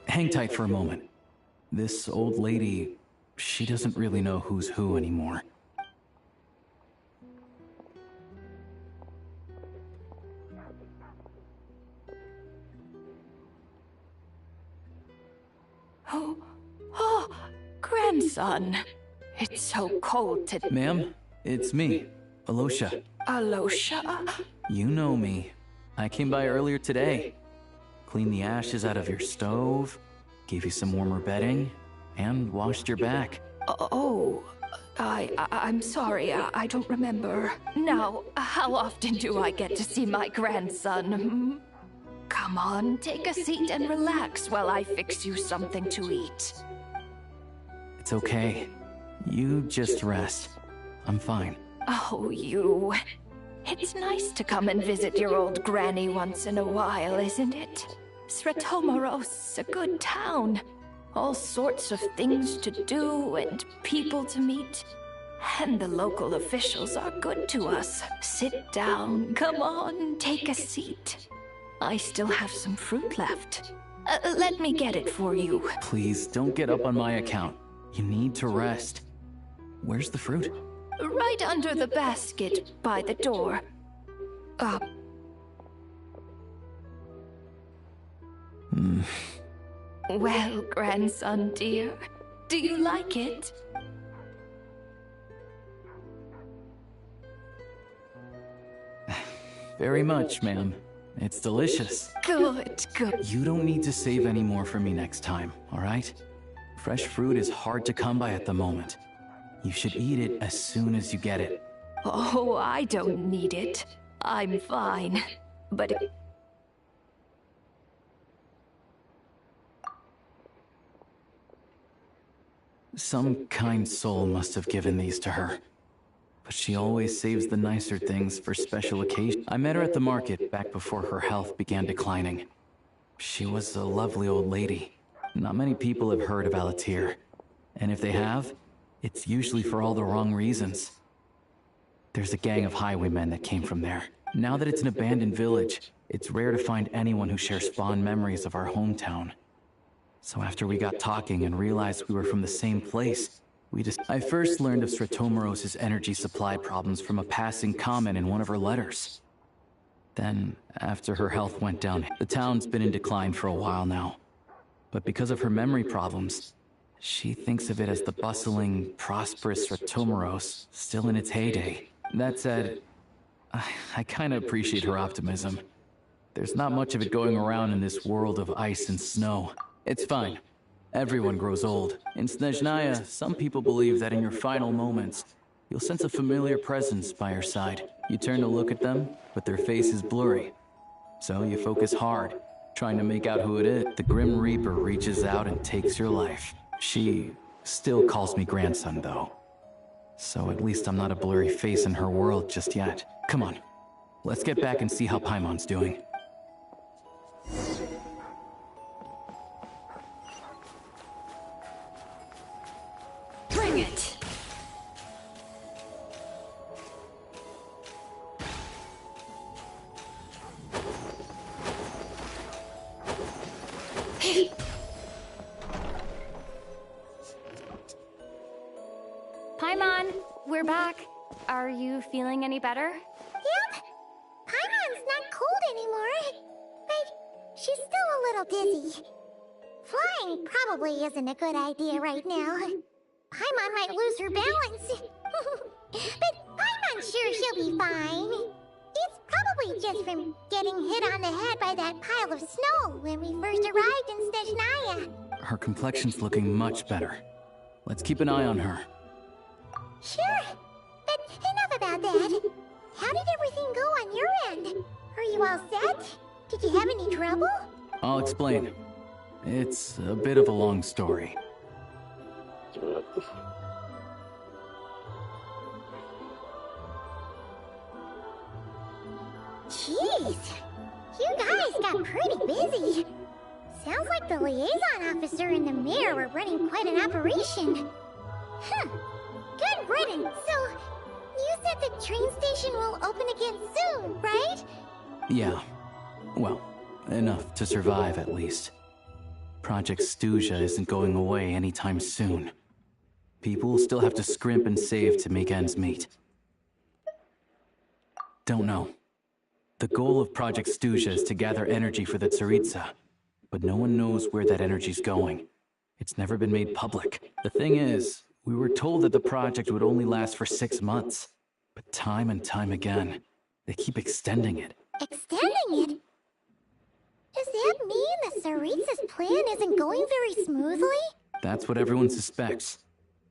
Hang tight for a moment. This old lady, she doesn't really know who's who anymore. Oh, grandson. It's so cold today. Ma'am, it's me, Alosha. Alosha? You know me. I came by earlier today. Cleaned the ashes out of your stove, gave you some warmer bedding, and washed your back. Oh, I'm sorry, I don't remember. Now, how often do I get to see my grandson? Come on, take a seat and relax while I fix you something to eat. It's okay. You just rest. I'm fine. Oh, you. It's nice to come and visit your old granny once in a while, isn't it? Sretomoros, a good town. All sorts of things to do and people to meet. And the local officials are good to us. Sit down, come on, take a seat. I still have some fruit left. Let me get it for you. Please, don't get up on my account. You need to rest. Where's the fruit? Right under the basket by the door. Well, grandson dear, do you like it? Very much, ma'am. It's delicious. Good, good. You don't need to save any more for me next time, all right? Fresh fruit is hard to come by at the moment. You should eat it as soon as you get it. Oh, I don't need it. I'm fine. But some kind soul must have given these to her. But she always saves the nicer things for special occasions. I met her at the market back before her health began declining. She was a lovely old lady. Not many people have heard of Alatir. And if they have, it's usually for all the wrong reasons. There's a gang of highwaymen that came from there. Now that it's an abandoned village, it's rare to find anyone who shares fond memories of our hometown. So after we got talking and realized we were from the same place, I first learned of Sretomoros' energy supply problems from a passing comment in one of her letters. Then, after her health went down, the town's been in decline for a while now. But because of her memory problems, she thinks of it as the bustling, prosperous Sretomoros, still in its heyday. That said, I kinda appreciate her optimism. There's not much of it going around in this world of ice and snow. It's fine. Everyone grows old. In Snezhnaya, some people believe that in your final moments, you'll sense a familiar presence by your side. You turn to look at them, but their face is blurry. So you focus hard, trying to make out who it is. The Grim Reaper reaches out and takes your life. She still calls me grandson, though. So at least I'm not a blurry face in her world just yet. Come on, let's get back and see how Paimon's doing. bring it! Paimon, we're back. Are you feeling any better? Yep. Paimon's not cold anymore. But she's still a little dizzy. Flying probably isn't a good idea right now. Paimon might lose her balance. But Paimon's sure she'll be fine. It's probably just from getting hit on the head by that pile of snow when we first arrived in Snezhnaya. Her complexion's looking much better. Let's keep an eye on her. Sure. But enough about that. How did everything go on your end? Are you all set? Did you have any trouble? I'll explain. It's a bit of a long story. Jeez, you guys got pretty busy. Sounds like the liaison officer and the mayor were running quite an operation. Huh. Good riddance. So, you said the train station will open again soon, right? Yeah. Well, enough to survive at least. Project Stuja isn't going away anytime soon. People will still have to scrimp and save to make ends meet. Don't know. The goal of Project Stuja is to gather energy for the Tsaritsa, but no one knows where that energy's going. It's never been made public. The thing is, we were told that the project would only last for 6 months, but time and time again, they keep extending it. Extending it? Does that mean the Tsaritsa's plan isn't going very smoothly? That's what everyone suspects.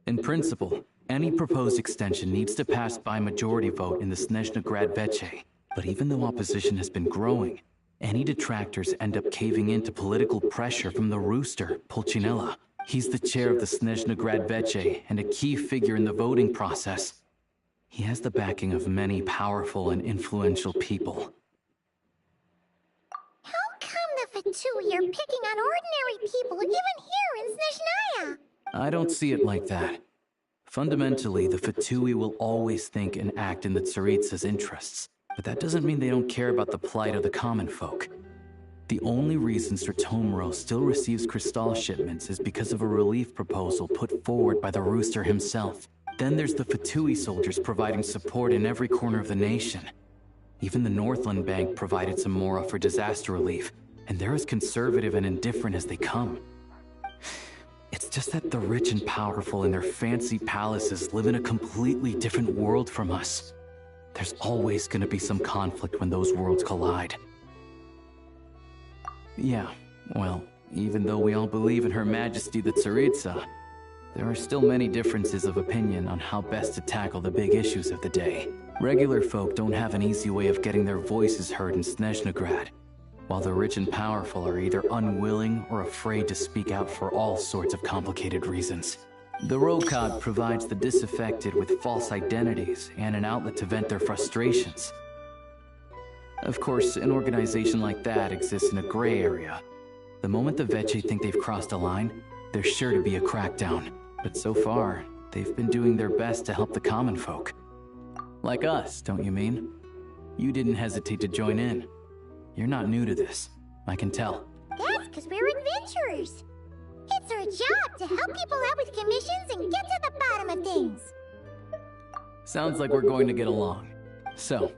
In principle, any proposed extension needs to pass by majority vote in the Snezhnegrad Veche. But even though opposition has been growing, any detractors end up caving into political pressure from the Rooster, Pulcinella. He's the chair of the Snezhnegrad Veche and a key figure in the voting process. He has the backing of many powerful and influential people. How come the Fatui are picking on ordinary people even here in Snezhnaya? I don't see it like that. Fundamentally, the Fatui will always think and act in the Tsaritsa's interests. But that doesn't mean they don't care about the plight of the common folk. The only reason Sratomiro still receives Crystal shipments is because of a relief proposal put forward by the Rooster himself. Then there's the Fatui soldiers providing support in every corner of the nation. Even the Northland Bank provided some mora for disaster relief, and they're as conservative and indifferent as they come. It's just that the rich and powerful in their fancy palaces live in a completely different world from us. There's always gonna be some conflict when those worlds collide. Yeah, well, even though we all believe in Her Majesty the Tsaritsa, there are still many differences of opinion on how best to tackle the big issues of the day. Regular folk don't have an easy way of getting their voices heard in Snezhnegrad, while the rich and powerful are either unwilling or afraid to speak out for all sorts of complicated reasons. The Rokad provides the disaffected with false identities and an outlet to vent their frustrations. Of course, an organization like that exists in a gray area. The moment the Veche think they've crossed a line, there's sure to be a crackdown. But so far, they've been doing their best to help the common folk. Like us, don't you mean? You didn't hesitate to join in. You're not new to this, I can tell. That's because we're adventurers. It's our job to help people out with commissions and get to the bottom of things. Sounds like we're going to get along. So,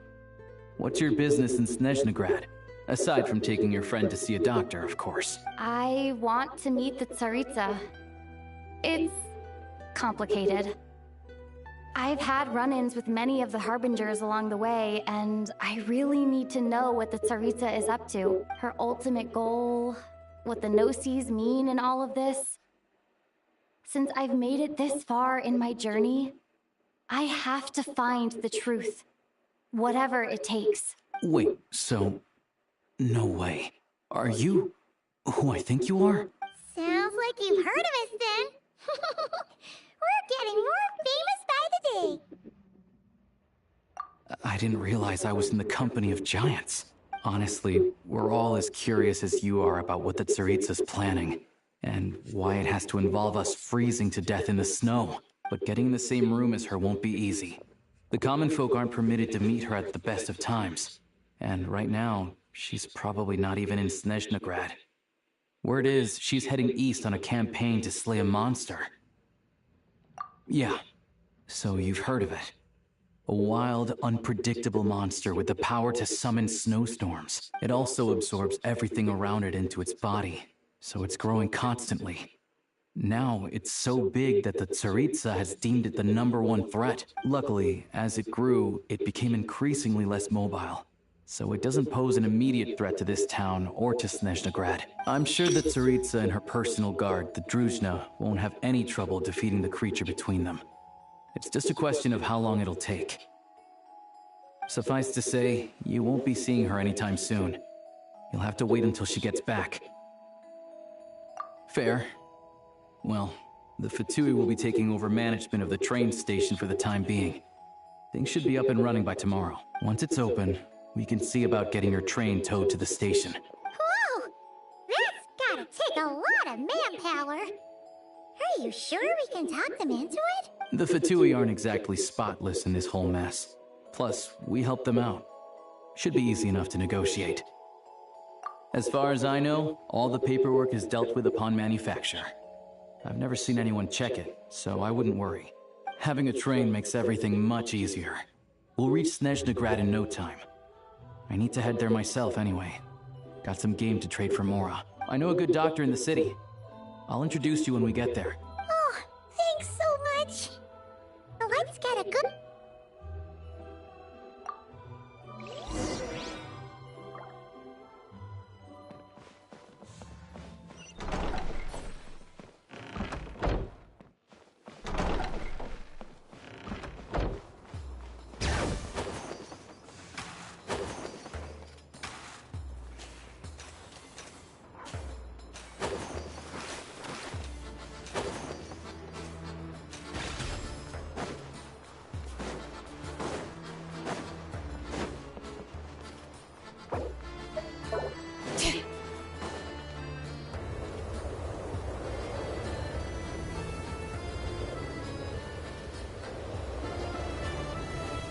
what's your business in Snezhnegrad? Aside from taking your friend to see a doctor, of course. I want to meet the Tsaritsa. It's complicated. I've had run-ins with many of the Harbingers along the way, and I really need to know what the Tsaritsa is up to. Her ultimate goal, what the Gnosis mean in all of this. Since I've made it this far in my journey, I have to find the truth. Whatever it takes. Wait, so... no way. Are you who I think you are? Sounds like you've heard of us then. We're getting more famous by the day. I didn't realize I was in the company of giants. Honestly, we're all as curious as you are about what the Tsaritsa's planning, and why it has to involve us freezing to death in the snow. But getting in the same room as her won't be easy. The common folk aren't permitted to meet her at the best of times, and right now, she's probably not even in Snezhnegrad. Word is, she's heading east on a campaign to slay a monster. Yeah, So you've heard of it. A wild, unpredictable monster with the power to summon snowstorms. It also absorbs everything around it into its body, so it's growing constantly. Now, it's so big that the Tsaritsa has deemed it the #1 threat. Luckily, as it grew, it became increasingly less mobile, so it doesn't pose an immediate threat to this town or to Snezhnegrad. I'm sure that Tsaritsa and her personal guard, the Druzhna, won't have any trouble defeating the creature between them. It's just a question of how long it'll take. Suffice to say, you won't be seeing her anytime soon. You'll have to wait until she gets back. Fair. Well, the Fatui will be taking over management of the train station for the time being. Things should be up and running by tomorrow. Once it's open, we can see about getting your train towed to the station. Whoa! That's gotta take a lot of manpower. Are you sure we can talk them into it? The Fatui aren't exactly spotless in this whole mess. Plus, we helped them out. Should be easy enough to negotiate. As far as I know, all the paperwork is dealt with upon manufacture. I've never seen anyone check it, so I wouldn't worry. Having a train makes everything much easier. We'll reach Snezhnegrad in no time. I need to head there myself anyway. Got some game to trade for Mora. I know a good doctor in the city. I'll introduce you when we get there. Oh, thanks so much. Let's get a good...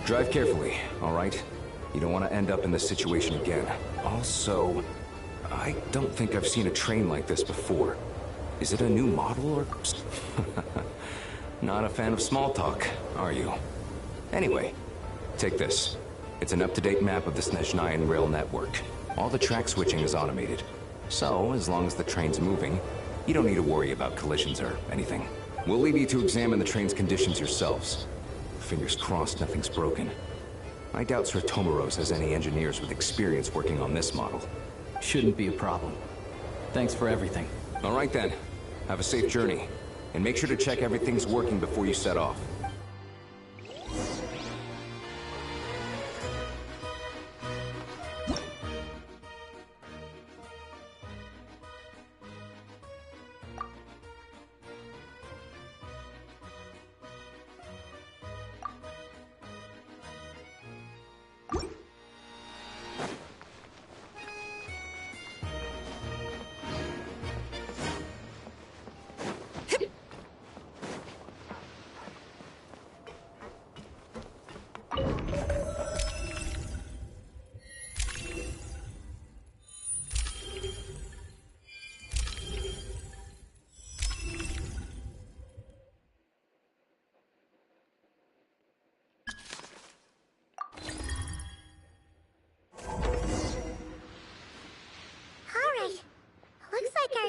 Drive carefully, all right? You don't want to end up in this situation again. Also, I don't think I've seen a train like this before. Is it a new model or... Not a fan of small talk, are you? Anyway, take this. It's an up-to-date map of the Snezhnayan rail network. All the track switching is automated. So, as long as the train's moving, you don't need to worry about collisions or anything. We'll leave you to examine the train's conditions yourselves. Fingers crossed nothing's broken. I doubt Sir Tomoros has any engineers with experience working on this model. Shouldn't be a problem. Thanks for everything. All right then. Have a safe journey. And make sure to check everything's working before you set off.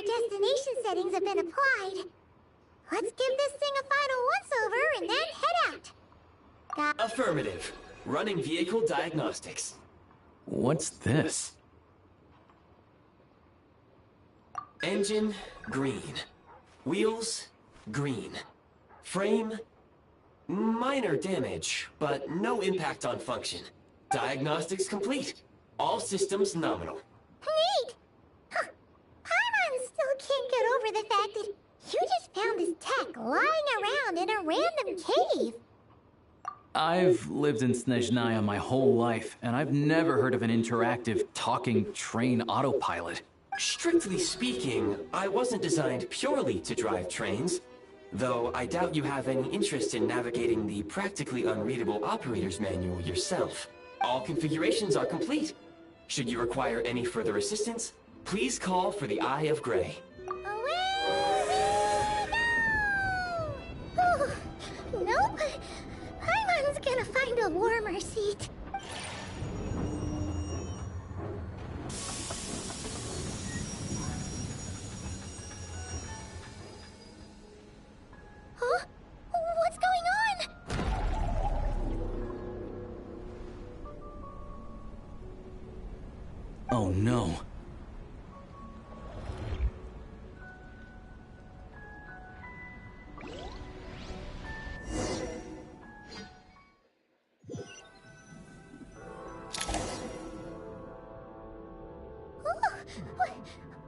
Destination settings have been applied. Let's give this thing a final once-over and then head out. Affirmative. Running vehicle diagnostics. What's this? Engine, green. Wheels, green. Frame, minor damage, but no impact on function. Diagnostics complete. All systems nominal. Neat! Huh. Paimon still can't get over the fact that you just found this tech lying around in a random cave. I've lived in Snezhnaya my whole life, and I've never heard of an interactive, talking train autopilot. Strictly speaking, I wasn't designed purely to drive trains, though I doubt you have any interest in navigating the practically unreadable operator's manual yourself. All configurations are complete. Should you require any further assistance, please call for the Eye of Grey. Away we go! Nope, no.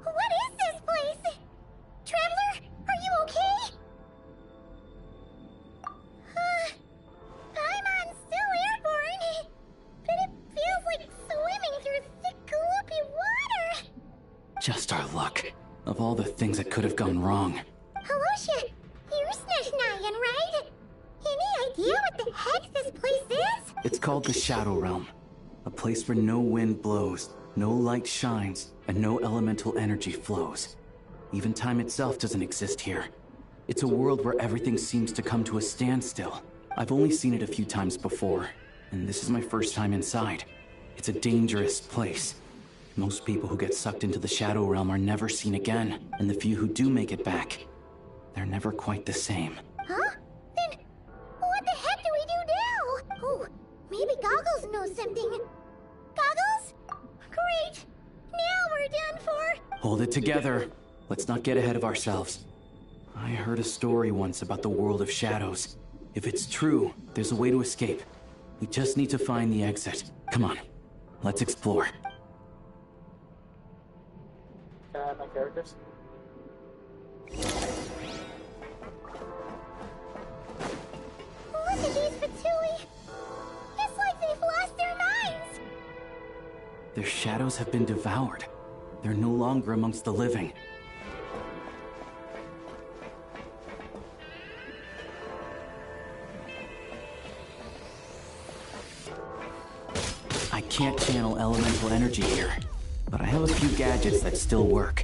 What is this place? Traveler, are you okay? Paimon's still airborne, but it feels like swimming through thick, gloopy water. Just our luck. Of all the things that could have gone wrong. Halosha, you're Snezhnayan, right? Any idea what the heck this place is? It's called the Shadow Realm. A place where no wind blows, no light shines, and no elemental energy flows. Even time itself doesn't exist here. It's a world where everything seems to come to a standstill. I've only seen it a few times before, and this is my first time inside. It's a dangerous place. Most people who get sucked into the Shadow Realm are never seen again, and the few who do make it back, they're never quite the same. Huh? Then what the heck do we do now? Oh, maybe Goggles knows something. Goggles? Great! Now we're done for! Hold it together. Let's not get ahead of ourselves. I heard a story once about the world of shadows. If it's true, there's a way to escape. We just need to find the exit. Come on, let's explore. Can I add my characters? Look at these Fatui! It's like they've lost their minds! Their shadows have been devoured. They're no longer amongst the living. I can't channel elemental energy here, but I have a few gadgets that still work.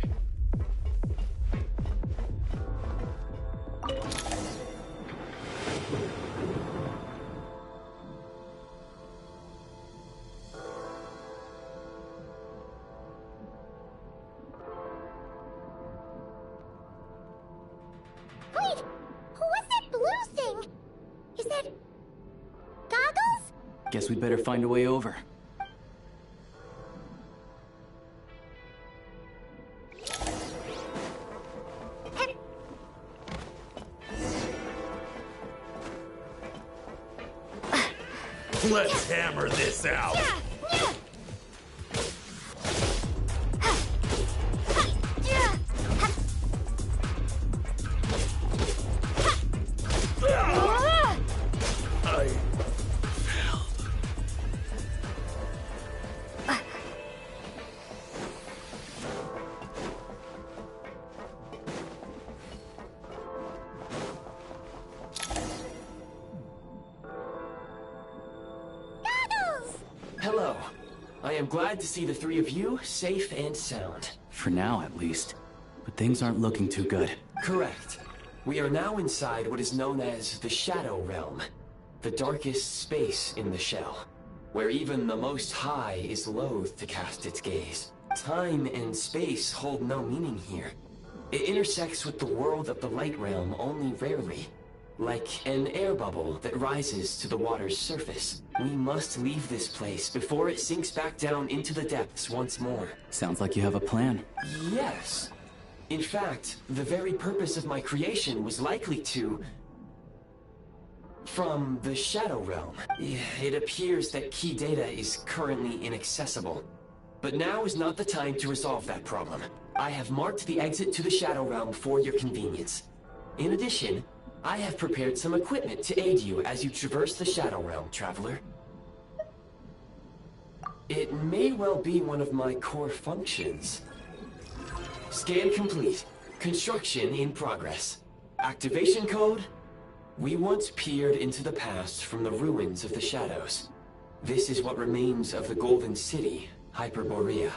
Wait! What's that blue thing? Is that... Goggles? Guess we'd better find a way over. Let's hammer this out. Hello. I am glad to see the three of you safe and sound. For now, at least. But things aren't looking too good. Correct. We are now inside what is known as the Shadow Realm, the darkest space in the shell, where even the Most High is loath to cast its gaze. Time and space hold no meaning here. It intersects with the world of the Light Realm only rarely, like an air bubble that rises to the water's surface. We must leave this place before it sinks back down into the depths once more. Sounds like you have a plan. Yes. In fact, the very purpose of my creation was likely to... from the Shadow Realm. It appears that key data is currently inaccessible. But now is not the time to resolve that problem. I have marked the exit to the Shadow Realm for your convenience. In addition, I have prepared some equipment to aid you as you traverse the Shadow Realm, Traveler. It may well be one of my core functions. Scan complete. Construction in progress. Activation code? We once peered into the past from the ruins of the Shadows. This is what remains of the Golden City, Hyperborea.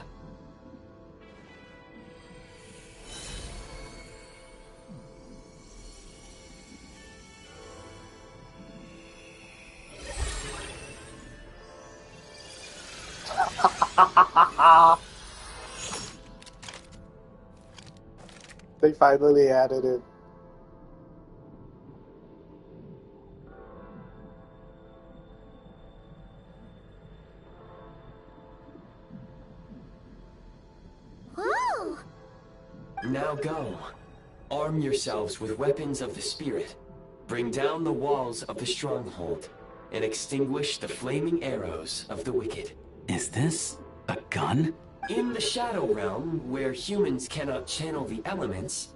They finally added it. Now go. Arm yourselves with weapons of the spirit. Bring down the walls of the stronghold, and extinguish the flaming arrows of the wicked. Is this a gun? In the Shadow Realm, where humans cannot channel the elements,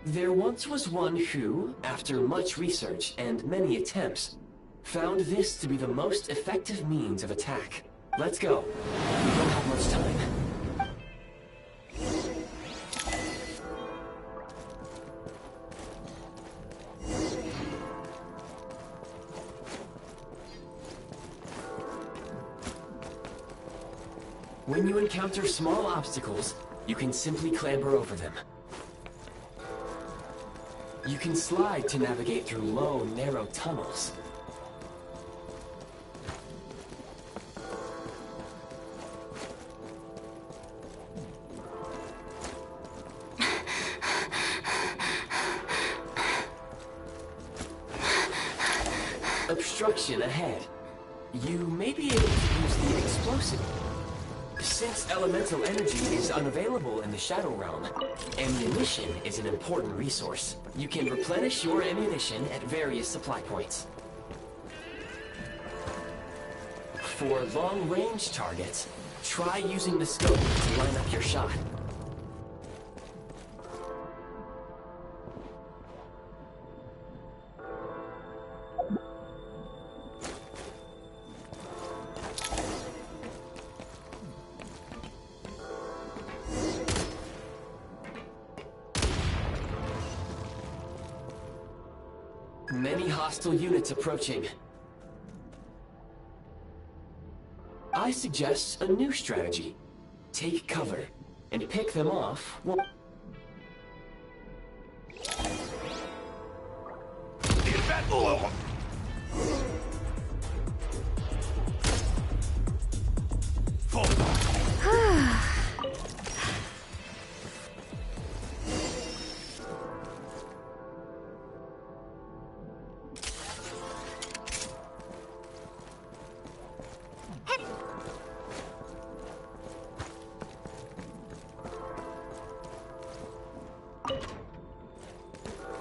there once was one who, after much research and many attempts, found this to be the most effective means of attack. Let's go. We don't have much time. When you encounter small obstacles, you can simply clamber over them. You can slide to navigate through low, narrow tunnels. Obstruction ahead. You may be able to use the explosive. Since elemental energy is unavailable in the Shadow Realm, ammunition is an important resource. You can replenish your ammunition at various supply points. For long-range targets, try using the scope to line up your shot. Many hostile units approaching. I suggest a new strategy. Take cover, and pick them off.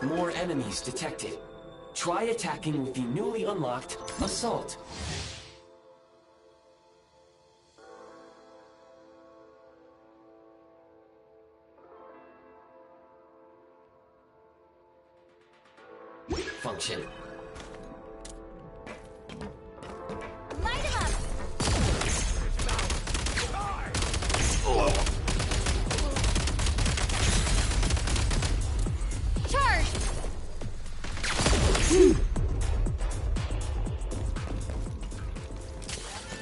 More enemies detected. Try attacking with the newly unlocked Assault. Function. Light him up! Charge!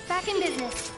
Back in business.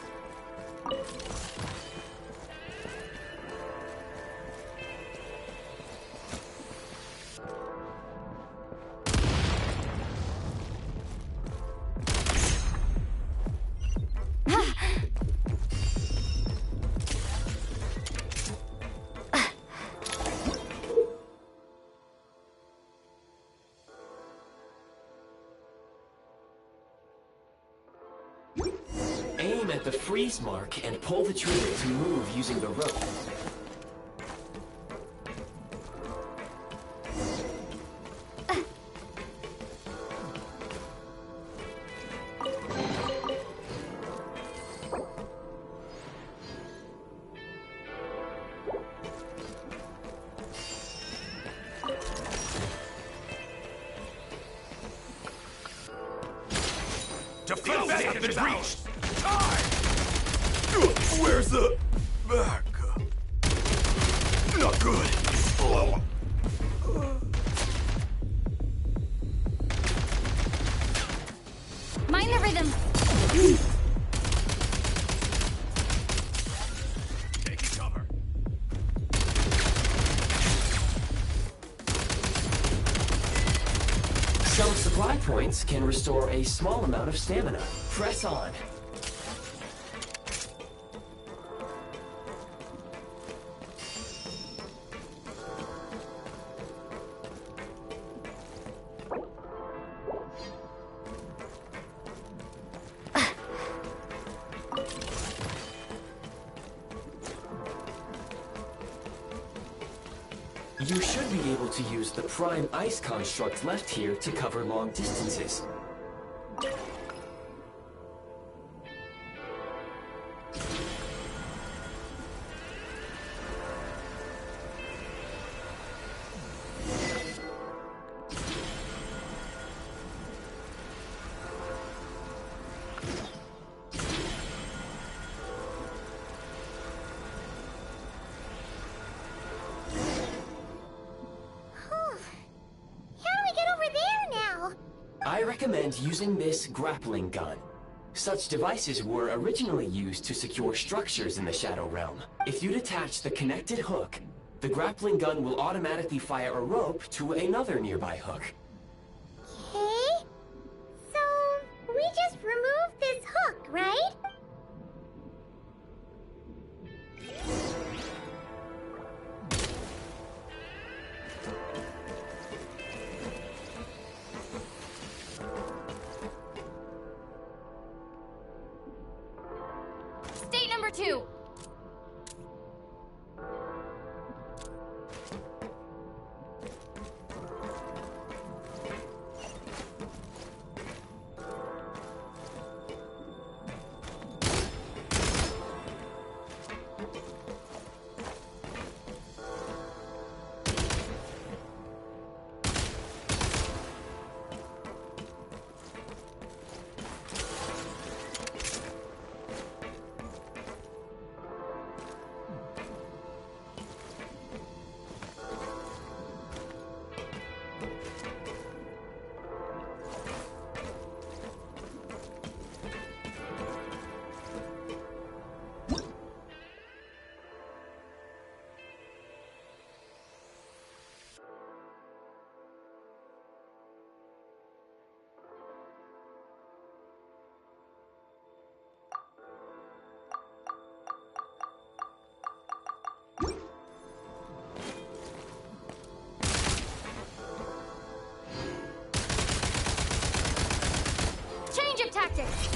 Aim at the freeze mark and pull the trigger to move using the rope. Defense has been reached! Where's the back? Not good. Mind the rhythm. Taking cover. Some supply points can restore a small amount of stamina. Press on. You should be able to use the prime ice construct left here to cover long distances. I recommend using this grappling gun. Such devices were originally used to secure structures in the Shadow Realm. If you detach the connected hook, the grappling gun will automatically fire a rope to another nearby hook. Okay? So, we just remove this hook, right? State number 2. Change of tactics.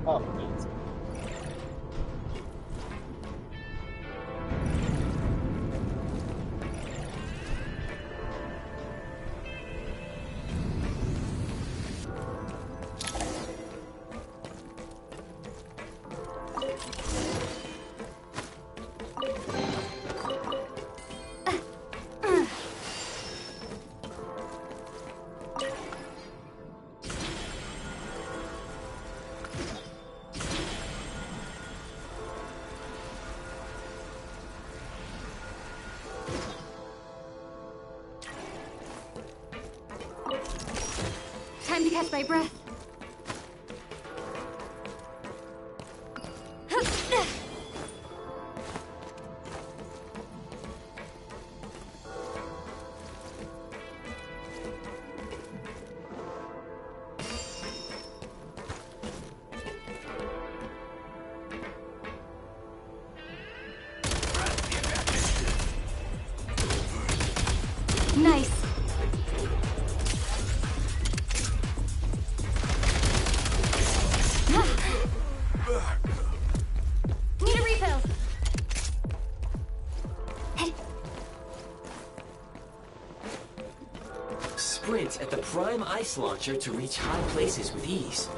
Oh, amazing. Time to catch my breath. Nice. Need a refill. Sprint at the prime ice launcher to reach high places with ease.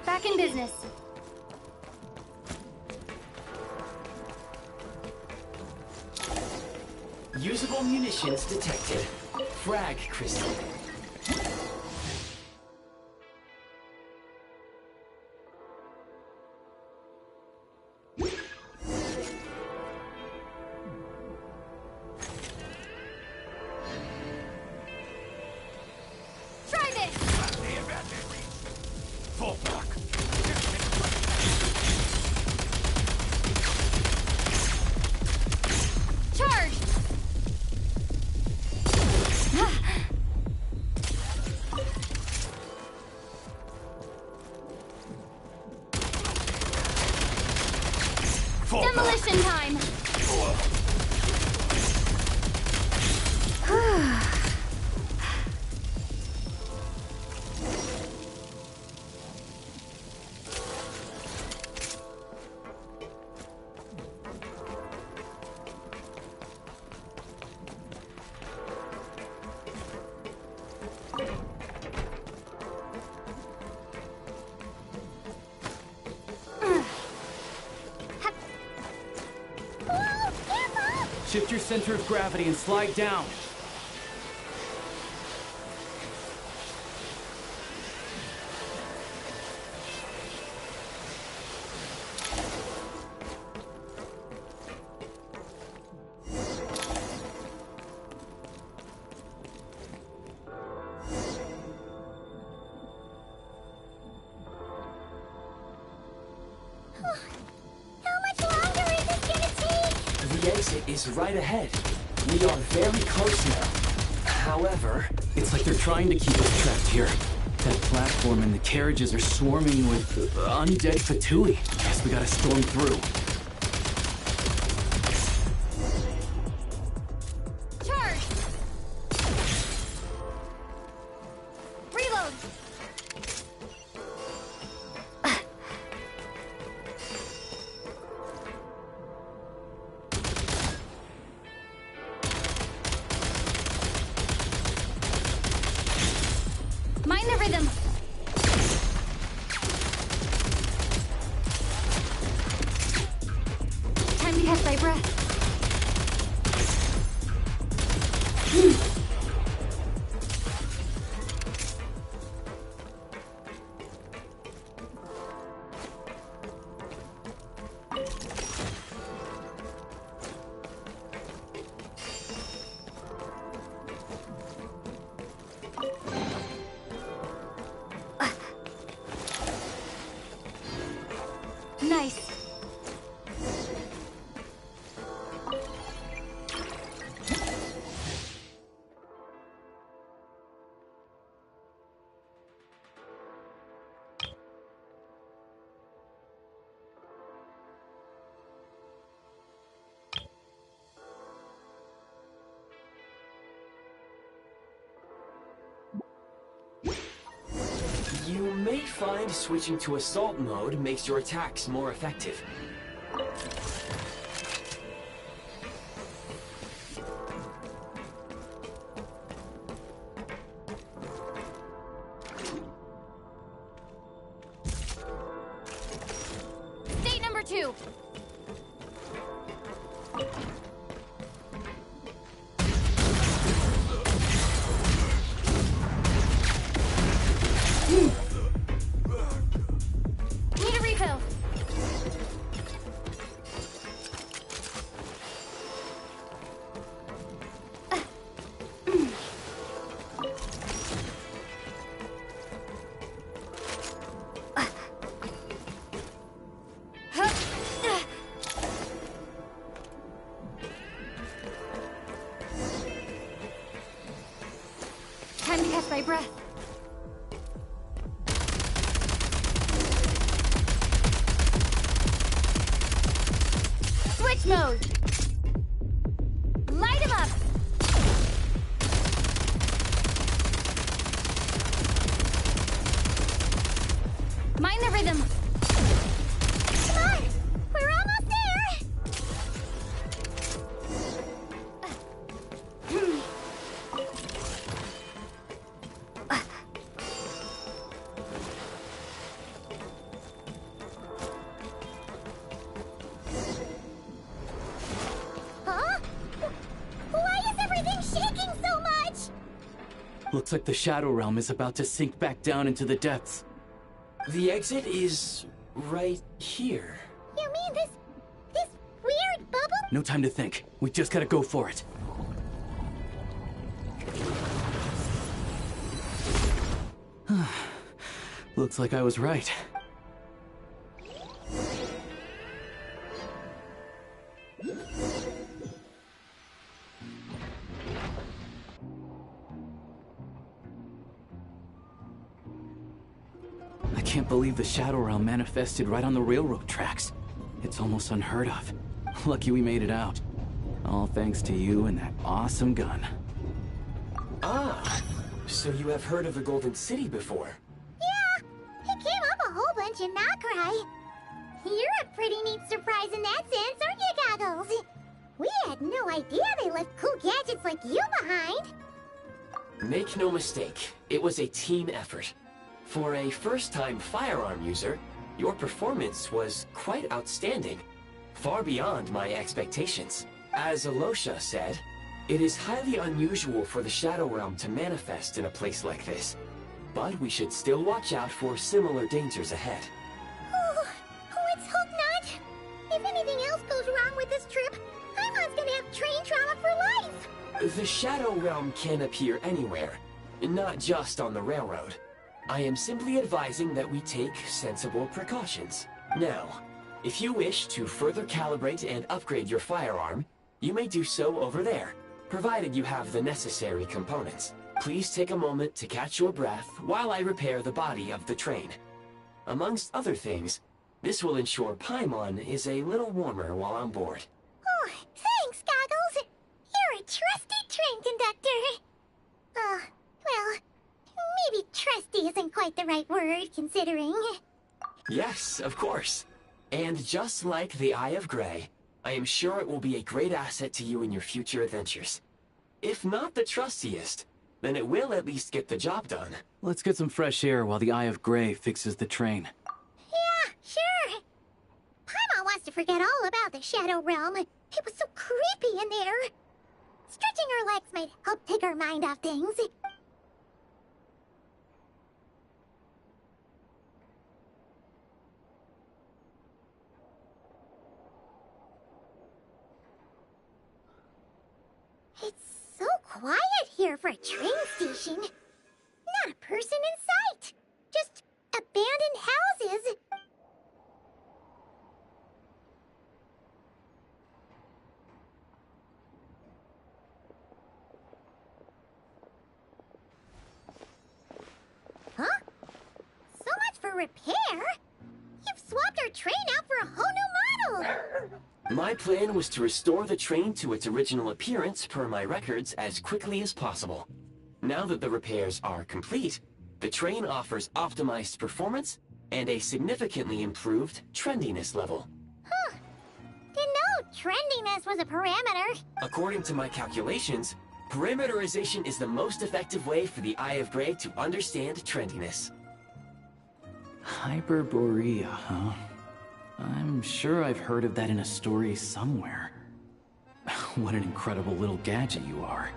Back in business. Usable munitions detected. Frag crystal. Try this. Fall back. Charge. fall back. Demolition time! Shift your center of gravity and slide down. The exit is right ahead. We are very close now. However, It's like they're trying to keep us trapped here. That platform and the carriages are swarming with undead Fatui. Guess we gotta storm through. Charge! Reload! Mind the rhythm! Time to catch my breath. Nice. you may find switching to assault mode makes your attacks more effective. State number 2. Need a refill. Time to catch my breath. Switch mode. Light him up. Mind the rhythm. Come on, we're almost there. Huh? Why is everything shaking so much? Looks like the Shadow Realm is about to sink back down into the depths. The exit is right here. You mean this weird bubble? No time to think. We just gotta go for it. Looks like I was right. I can't believe the Shadow Realm manifested right on the railroad tracks. It's almost unheard of. Lucky we made it out. All thanks to you and that awesome gun. Ah, so you have heard of the Golden City before? Yeah, it came up a whole bunch in Nokrai. You're a pretty neat surprise in that sense, aren't you, Goggles? We had no idea they left cool gadgets like you behind. Make no mistake, it was a team effort. For a first-time firearm user, your performance was quite outstanding, far beyond my expectations. As Alosha said, it is highly unusual for the Shadow Realm to manifest in a place like this, but we should still watch out for similar dangers ahead. Oh, let's hope not. If anything else goes wrong with this trip, Paimon's gonna have train trauma for life. The Shadow Realm can appear anywhere, not just on the railroad. I am simply advising that we take sensible precautions. Now, if you wish to further calibrate and upgrade your firearm, you may do so over there, provided you have the necessary components. Please take a moment to catch your breath while I repair the body of the train. Amongst other things, this will ensure Paimon is a little warmer while on board. Oh, thanks, Goggles. You're a trusty train conductor. Well, maybe trusty isn't quite the right word, considering. Yes, of course. And just like the Eye of Grey, I am sure it will be a great asset to you in your future adventures. If not the trustiest, then it will at least get the job done. Let's get some fresh air while the Eye of Grey fixes the train. Yeah, sure. Paimon wants to forget all about the Shadow Realm. It was so creepy in there. Stretching her legs might help take her mind off things. It's so quiet here for a train station. Not a person in sight. Just abandoned houses. Huh? So much for repair. You've swapped our train out for a whole new model. My plan was to restore the train to its original appearance per my records as quickly as possible. Now that the repairs are complete, the train offers optimized performance and a significantly improved trendiness level. Huh. Didn't know trendiness was a parameter. According to my calculations, parameterization is the most effective way for the Eye of Grey to understand trendiness. Hyperborea, huh? I'm sure I've heard of that in a story somewhere. What an incredible little gadget you are.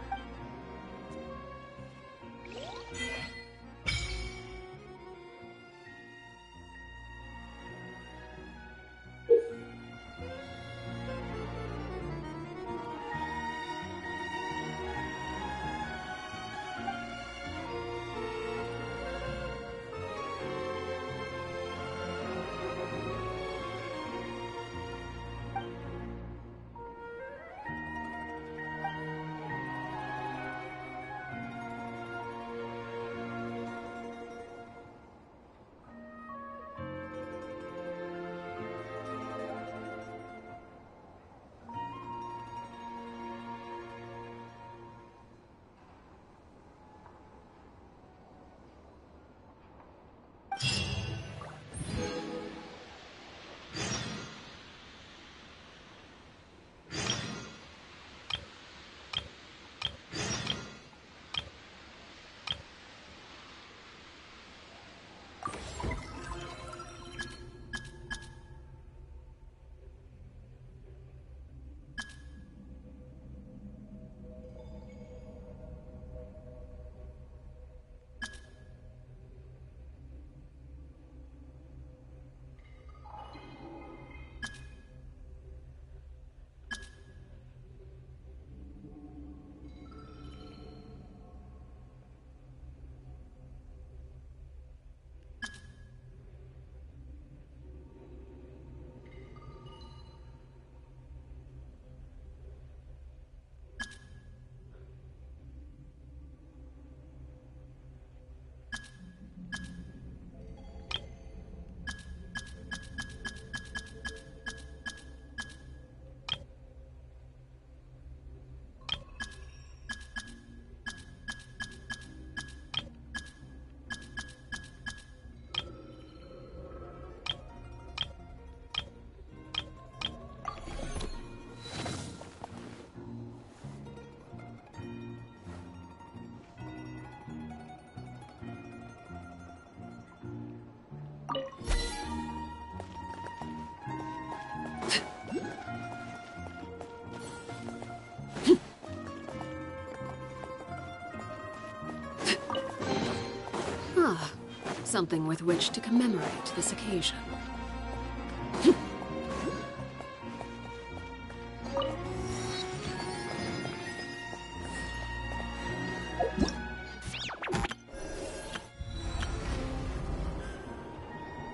Something with which to commemorate this occasion.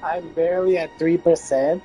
I'm barely at 3%.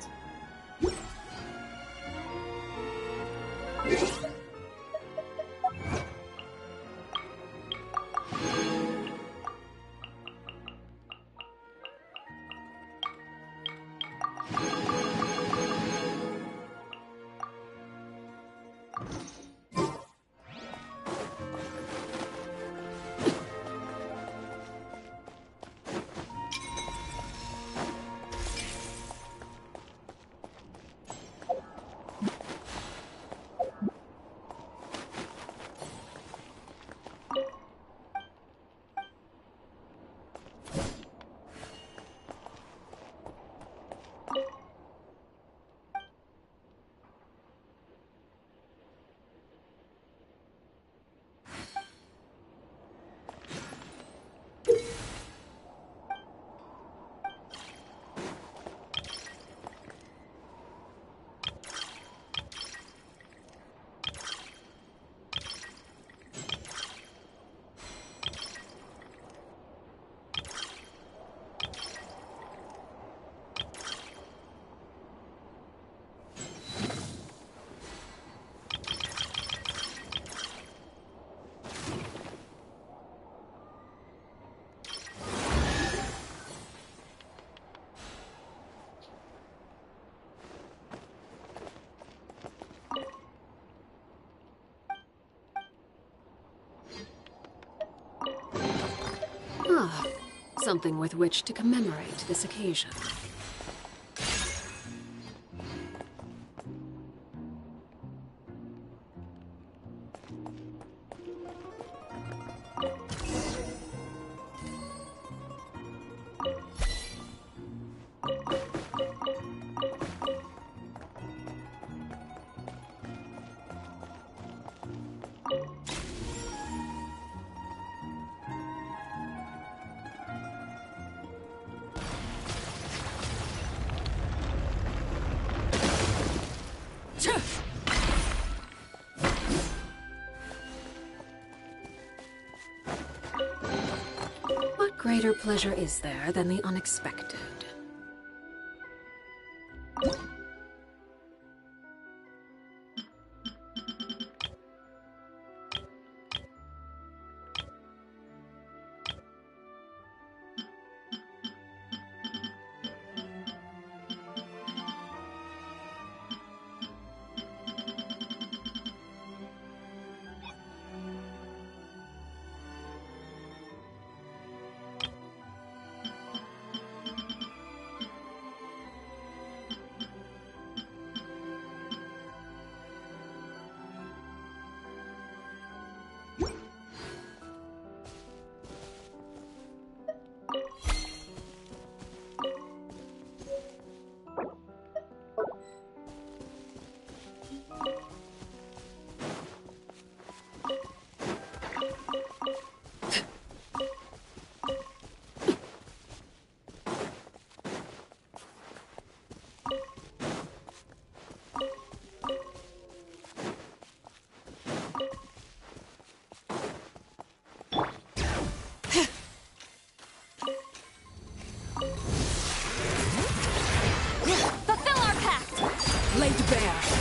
Ah, something with which to commemorate this occasion. What greater pleasure is there than the unexpected? Fulfill our pact! Laid bare.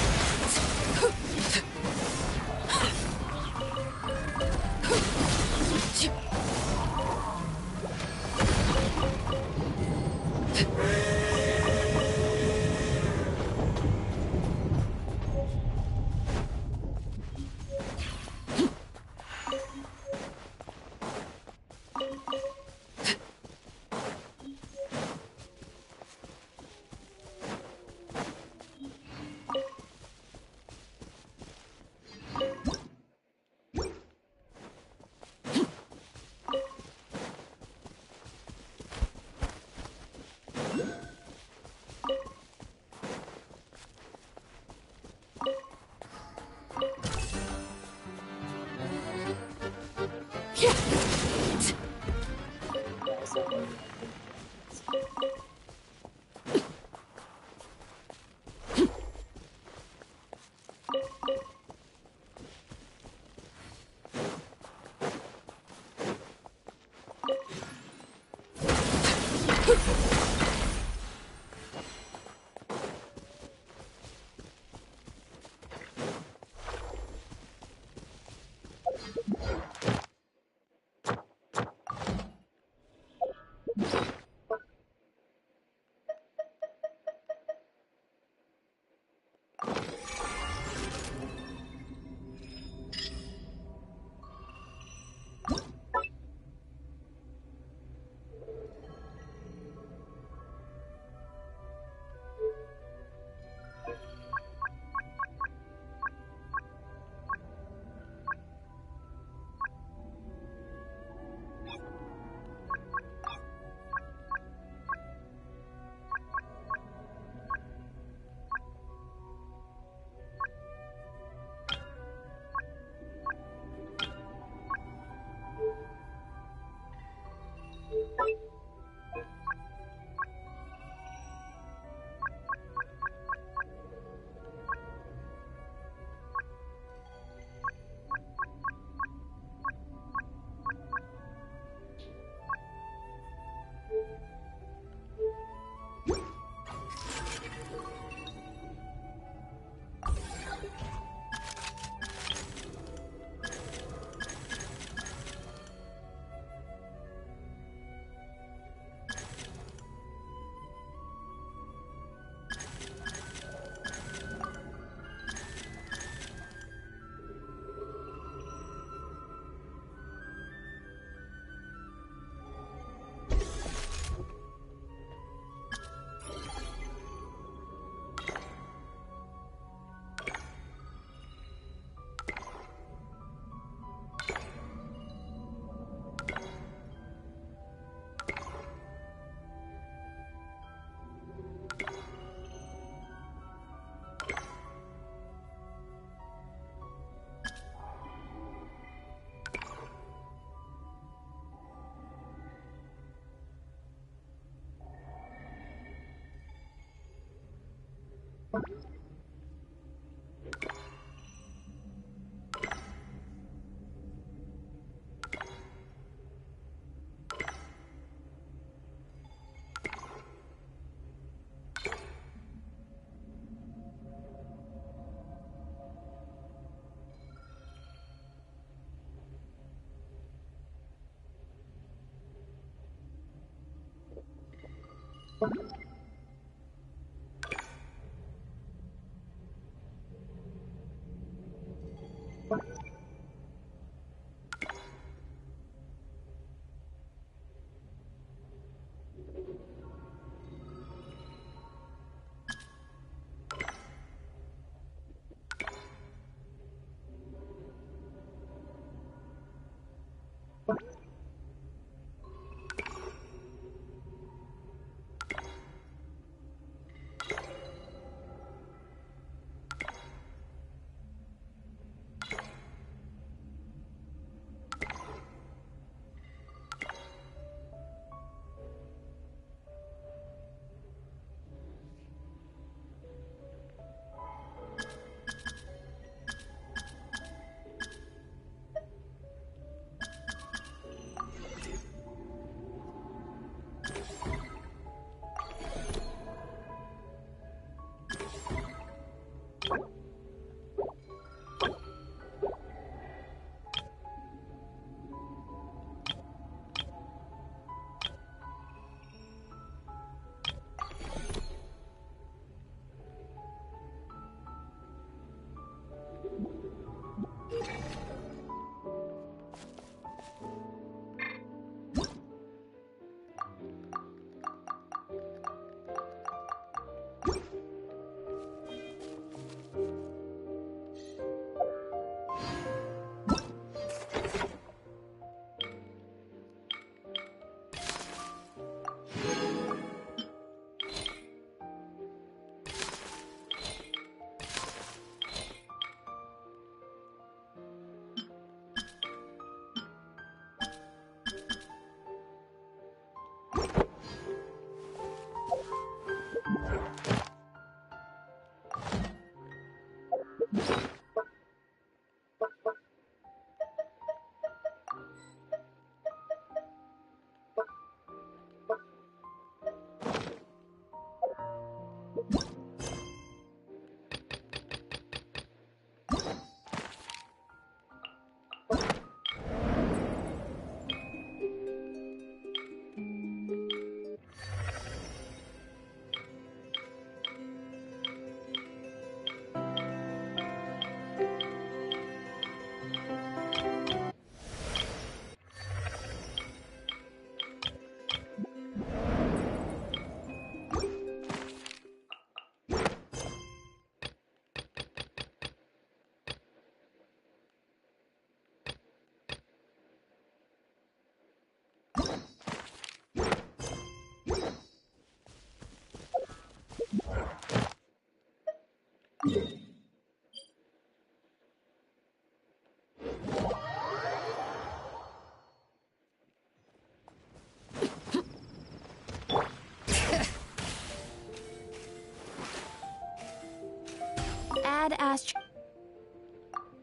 Ad Ast.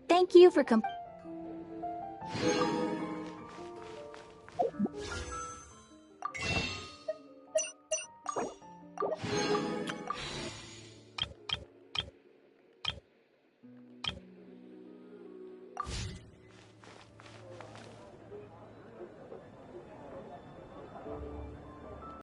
Thank you for